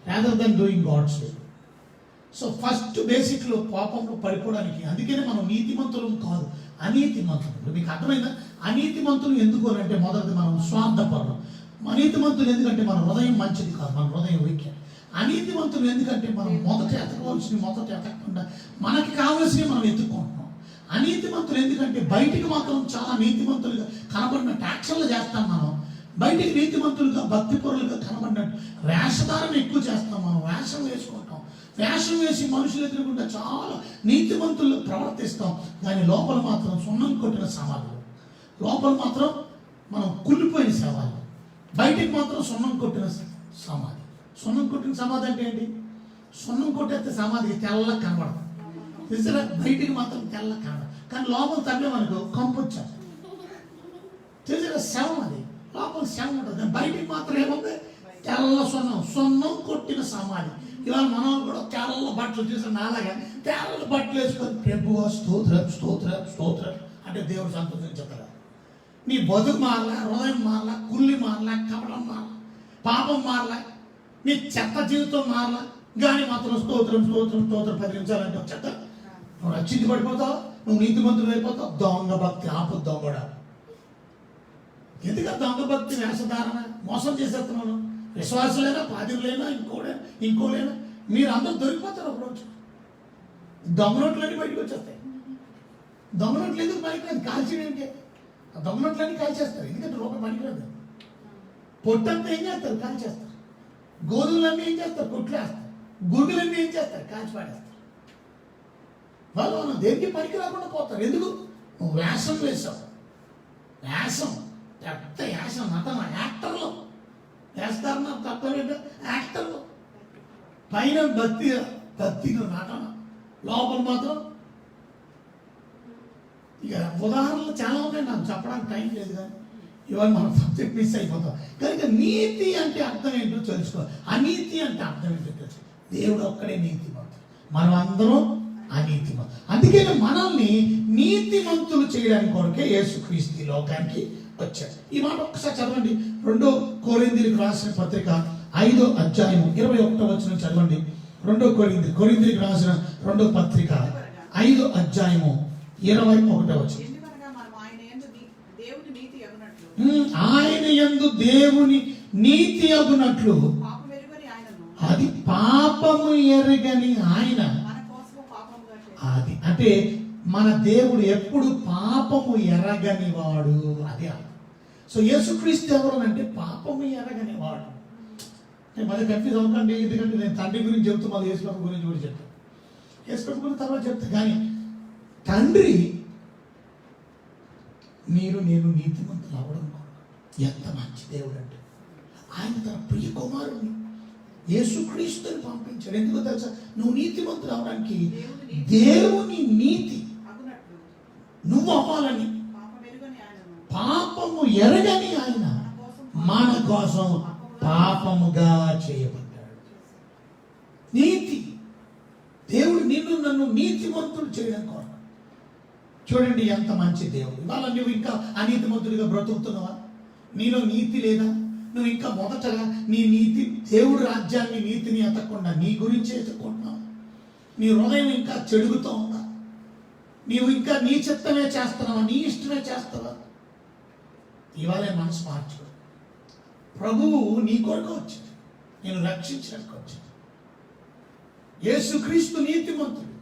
rather than doing God's will. So first బేసిక్లో పాపంలో పడిపోవడానికి, అందుకనే మనం నీతిమంతులు కాదు, అనీతిమంతులు. మీకు అర్థమైందా? అనీతిమంతులు ఎందుకు అంటే, మొదటిది మనం స్వార్థపరులు. అనీతిమంతులు ఎందుకంటే మన హృదయం మంచిది కాదు, మన హృదయం వీక్యం. అనీతిమంతులు ఎందుకంటే మనం మొదట ఎతకకుండా మనకి కావలసినవి మనం ఎత్తుకుంటున్నాం. అనీతిమంతులు ఎందుకంటే బయటికి మాత్రం చాలా నీతిమంతులుగా కనబడినట్టు యాక్షన్లు చేస్తాం మనం, బయటికి నీతిమంతులుగా భక్తిపరులుగా కనబడినట్టు వేషధారణ ఎక్కువ చేస్తాం. మనం వేషం వేసుకుంటాం, వేషం వేసి మనుషులు ఎదురుకుండా చాలా నీతిమంతులు ప్రవర్తిస్తాం, కానీ లోపల మాత్రం సున్నం కొట్టిన సవాళ్ళు, లోపల మాత్రం మనం కుళ్ళిపోయిన సవాళ్ళు, బయటికి మాత్రం సున్నం కొట్టిన సమాధి. సున్నం కొట్టిన సమాధి అంటే ఏంటి? సున్నం కొట్టేస్తే సమాధికి తెల్ల కనబడదు, చూసారా, బయటికి మాత్రం తెల్ల కనబడదు, కానీ లోపల తగ్గ మనకు కంపొచ్చారు, చూసారా, శవం అది. లోపల శ్రమ ఉంటుంది. బయటికి మాత్రం ఏముంది? తెల్ల సున్నం కొట్టిన సమాధి. ఇవాళ మనం కూడా తెల్ల బట్టలు చూసిన నాలాగా తెల్ల బట్టలు వేసుకొని ప్రభువా స్తోత్రం స్తోత్రం స్తోత్రం అంటే దేవుడు సంతోషించగలరు. నీ బతుకు మారలా, హృదయం మారలా, కుళ్ళి మారలా, కపడం మారలా, పాపం మారలా, నీ చెత్త జీవితం మారలా, కానీ మాత్రం స్తోత్రం స్తోత్రం స్తోత్రం 10 నిమిషాలంటే ఒక చెత్త. నువ్వు రక్షించి పడిపోతావు, నువ్వు నీతిమంతుడు అయిపోతావు. దొంగ భక్తి ఆపుద్దాం కూడా. ఎందుకంటే దొంగ భక్తి వేషధారణ మోసం చేసేస్తున్నాను. విశ్వాసులైనా, పాదిరులైనా, ఇంకోలైనా మీరు అందరూ దొరికిపోతారు ఒకరోజు. దొంగ నోట్లన్నీ బయటకు వచ్చేస్తాయి. దొంగ నోట్లు ఎందుకు పనికిరాదు? కాల్చేయంటే ఆ దొంగ నోట్లన్నీ కాల్చేస్తారు. ఎందుకంటే రూపాయి పనికిరాదు. పొట్టంతా ఏం చేస్తారు? కాల్చేస్తారు. గోధుమలన్నీ ఏం చేస్తారు? కొట్లేస్తారు. గురుగులన్నీ ఏం చేస్తారు? కాల్చి పాడేస్తారు. వాళ్ళు దేనికి పనికి రాకుండా పోతారు. ఎందుకు? నువ్వు వేషం వేసావు. వేషం పెద్ద వేషం నటన. యాక్టర్లు వేస్తారన్న తప్పేంటే యాక్టర్లు. పైన భక్తిగా నటన, లోపల మాత్రం ఇక ఉదాహరణలు చాలా ఉన్నాయి. నాకు చెప్పడానికి టైం లేదు, కానీ ఇవాళ మనం సబ్జెక్ట్ మిస్ అయిపోతాం. కనుక నీతి అంటే అర్థం ఏంటో తెలుసుకో. అనీతి అంటే అర్థం ఏంటో తెలుసుకో. దేవుడు ఒక్కడే నీతిమంతుడు, మనం అందరం అనీతిమంతులు. అందుకని మనల్ని నీతిమంతులు చేయడానికి కొరకే యేసుక్రీస్తు లోకానికి వచ్చాడు. ఈ మాట ఒక్కసారి చదవండి. 2 కొరింథీయులకు రాసిన పత్రిక 5వ అధ్యాయం 21వ వచనం చదవండి. 2 కొరింథీయులకు రాసిన 2వ పత్రిక 5వ అధ్యాయము 21వ వచనం. ఆయన యందు దేవుని నీతి అగునట్లు అది పాపము ఎరగని ఆయన. అది అంటే మన దేవుడు ఎప్పుడు పాపము ఎరగని వాడు. అది సో యేసుక్రీస్తు ఎవరు అంటే పాపము ఎరగని వాడు. నేను మళ్ళీ కన్ఫ్యూజ్ అవ్వకండి, ఎందుకంటే నేను తండ్రి గురించి చెప్తూ మళ్ళీ యేసుప్రభు గురించి కూడా చెప్తాను. యేసుప్రభు గురించి తర్వాత చెప్తాను. కానీ తండ్రి నేను నీతిమంతులు అవ్వడం ఎంత మంచి దేవుడు అంటే ఆయన తన ప్రియ కుమారుడిని యేసుక్రీస్తుని పంపించాడు. ఎందుకో తెలుసా? నువ్వు నీతిమంతులు అవడానికి దేవుని నీతి నువ్వు అవ్వాలని. పాపము ఎరగని ఆయన మన కోసం పాపముగా చేయబడ్డాడు. నీతి దేవుడు నిన్ను నన్ను నీతిమంతులు చేయడం కోరు. చూడండి ఎంత మంచి దేవుడు. ఇవాళ నువ్వు ఇంకా అనీతిమంతుడిగా బ్రతుకుతున్నావా? నీలో నీతి లేదా? నువ్వు ఇంకా మొదటగా నీ నీతి దేవుడు రాజ్యాన్ని నీతిని ఎత్తకుండా నీ గురించి ఎత్తుకుంటున్నావు. నీ హృదయం ఇంకా చెడుగుతూ ఉందా? నీవు ఇంకా నీ చిత్తమే చేస్తున్నావా? నీ ఇష్టమే చేస్తావా? ఇవాళే మనసు మార్చుకో. ప్రభువు నీ కొరకు వచ్చింది, నేను రక్షించడానికి వచ్చింది. యేసుక్రీస్తు నీతిమంతుడు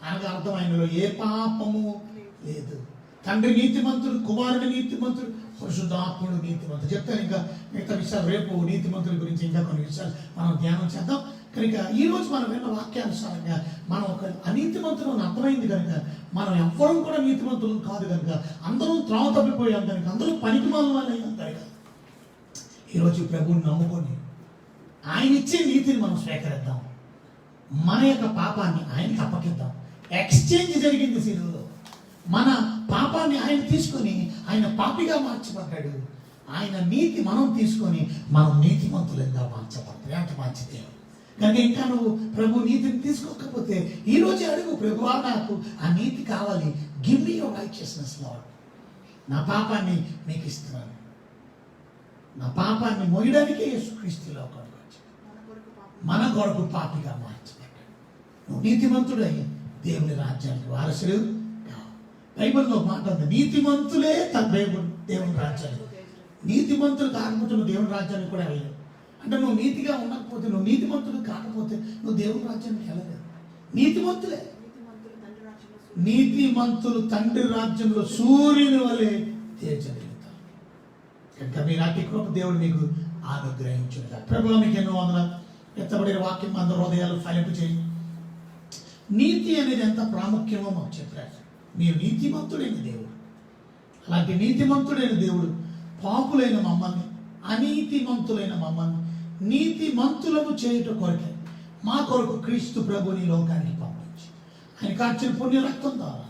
అనగా అర్థం ఆయనలో ఏ పాపము లేదు. తండ్రి నీతిమంతుడు, కుమారుడు నీతిమంతుడు, పరిశుద్ధాత్ముడు నీతిమంతుడు. చెప్తాను ఇంకా మిగతా విషయాలు రేపు నీతిమంతుల గురించి ఇంకా కొన్ని విషయాలు మనం ధ్యానం చేద్దాం. కనుక ఈరోజు మనం విన్న వాక్యానుసారంగా మనం ఒక అనీతిమంతులు అని అర్థమైంది కనుక మనం ఎవ్వరం కూడా నీతిమంతులు కాదు కనుక అందరం త్రోవ తప్పిపోయాం కనుక అందరూ పనికిమాలిన వాళ్ళు అయ్యాం కనుక ఈరోజు ప్రభువుని నమ్ముకొని ఆయన ఇచ్చే నీతిని మనం స్వీకరిద్దాం. మన యొక్క పాపాన్ని ఆయనకి అప్పగిద్దాం. ఎక్స్చేంజ్ జరిగింది సిలువలో. మన పాపాన్ని ఆయన తీసుకొని ఆయన పాపిగా మార్చబడ్డాడు. ఆయన నీతి మనం తీసుకొని మనం నీతిమంతులంగా మార్చబడతాం. ఎంత మంచి దేవుడు. కనుక ఇంకా నువ్వు ప్రభు నీతిని తీసుకోకపోతే ఈరోజే అడుగు, ప్రభువా నాకు ఆ నీతి కావాలి. Give me your righteousness lord. నా పాపాన్ని మీకు ఇస్తున్నాను. నా పాపాన్ని మోయడానికే యేసుక్రీస్తు లోకానికి వచ్చాడు. మన కొరకు పాపిగా మార్చబడ్డాడు. నువ్వు నీతిమంతుడై దేవుని రాజ్యానికి వారసుడు కావు. బైబిల్లో మాట ఉంది, నీతిమంతులే దేవుని రాజ్యానికి. నీతిమంతులు కాకపోతే నువ్వు దేవుని రాజ్యానికి కూడా వెళ్ళలేవు. అంటే నువ్వు నీతిగా ఉండకపోతే, నువ్వు నీతిమంతుడు కాకపోతే నువ్వు దేవుని రాజ్యానికి వెళ్ళలేదు. నీతిమంతులే. నీతిమంతులు తండ్రి రాజ్యంలో సూర్యుని వలె తేజగలుగుతారు. కనుక మీరు అట్టి కృప దేవుడు మీకు అనుగ్రహించుగా. ప్రభువు మీకు ఎన్నో వందనాలు. ఎత్తబడిన వాక్యం అందరూ హృదయాలు ఫలింపు చేయి. నీతి అనేది ఎంత ప్రాముఖ్యమో మాకు చెప్పారు. మీరు నీతిమంతుడైన దేవుడు. అలాంటి నీతిమంతుడైన దేవుడు పాపులైన మమ్మల్ని, అనీతిమంతులైన మమ్మల్ని నీతిమంతులను చేయుట కొరకే మా కొరకు క్రీస్తు ప్రభుని లోకానికి పంపించి ఆయన కార్చిన పుణ్య రక్తం ద్వారా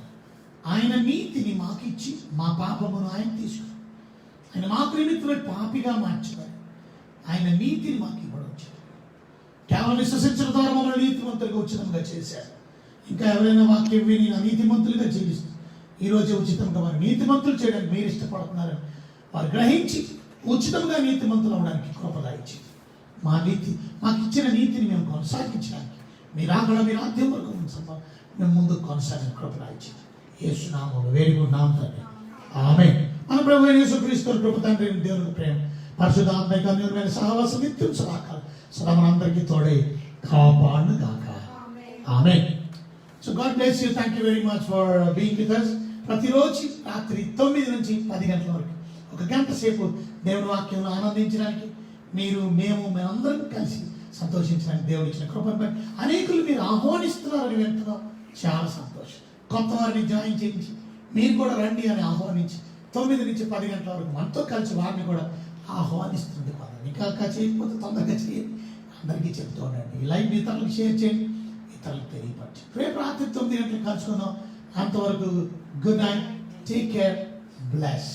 ఆయన నీతిని మాకిచ్చి మా పాపమును ఆయన తీసుకుని ఆయన మాకు నిమిత్తమై పాపిగా మార్చారు. ఆయన నీతిని మాకు ఇవ్వడం వచ్చారు. కేవలం విశ్వసించడం ద్వారా మమ్మల్ని నీతిమంతులుగా ఉచితంగా చేశారు. ఇంకా ఎవరైనా వాక్యం విని నీతిమంతులుగా జీవిస్తారు. ఈరోజు ఉచితంగా వారు నీతిమంతులు చేయడానికి మీరు ఇష్టపడుతున్నారని వారు గ్రహించి ఉచితంగా నీతిమంతులు అవడానికి కృపగా ఇచ్చింది. మా నీతి మాకు ఇచ్చిన నీతిని మేము కొనసాగించడానికి మీరు ఆకడ మీరు ఆద్యం వరకు మేము ముందుకు కొనసాగిన కృపగా ఇచ్చింది. యేసు నామములో వేడుకుంటున్నాం తండ్రి. ఆమేన్. మన ప్రభువైన యేసుక్రీస్తు కృప తండ్రి దేవుని ప్రేమ పరిశుద్ధాత్మ అన్యోన్యమైన సహవాసం నిత్యం సదాకాలం సదా మనందరికీ తోడై కాపాడును గాక. ఆమేన్. So God bless you. Thank you very much for being with us. ప్రతిరోజు రాత్రి 9 నుంచి 10 గంటల వరకు ఒక గంట సేపు దేవుని వాక్యంలో ఆనందించడానికి మేమందరం కలిసి సంతోషించడానికి దేవుడు ఇచ్చిన కృపను అనేకులు మీరు ఆహ్వానిస్తున్నారని వింటున్నాం. చాలా సంతోషం. కొత్త వారిని జాయిన్ చేయించి మీరు కూడా రండి అని ఆహ్వానించి 9 నుంచి 10 గంటల వరకు మనతో కలిసి వారిని కూడా ఆహ్వానిస్తుంది. ఇంకా చేయకపోతే తొందరగా చేయండి. అందరికీ చెప్తూ ఉండండి. ఈ లైవ్ ఇతరులకు షేర్ చేయండి, ఇతరులకు తెలియపరచండి. రేపు రాత్రి 9 గంటలకు కలుసుకుందాం. అంతవరకు good night. Take care. Bless.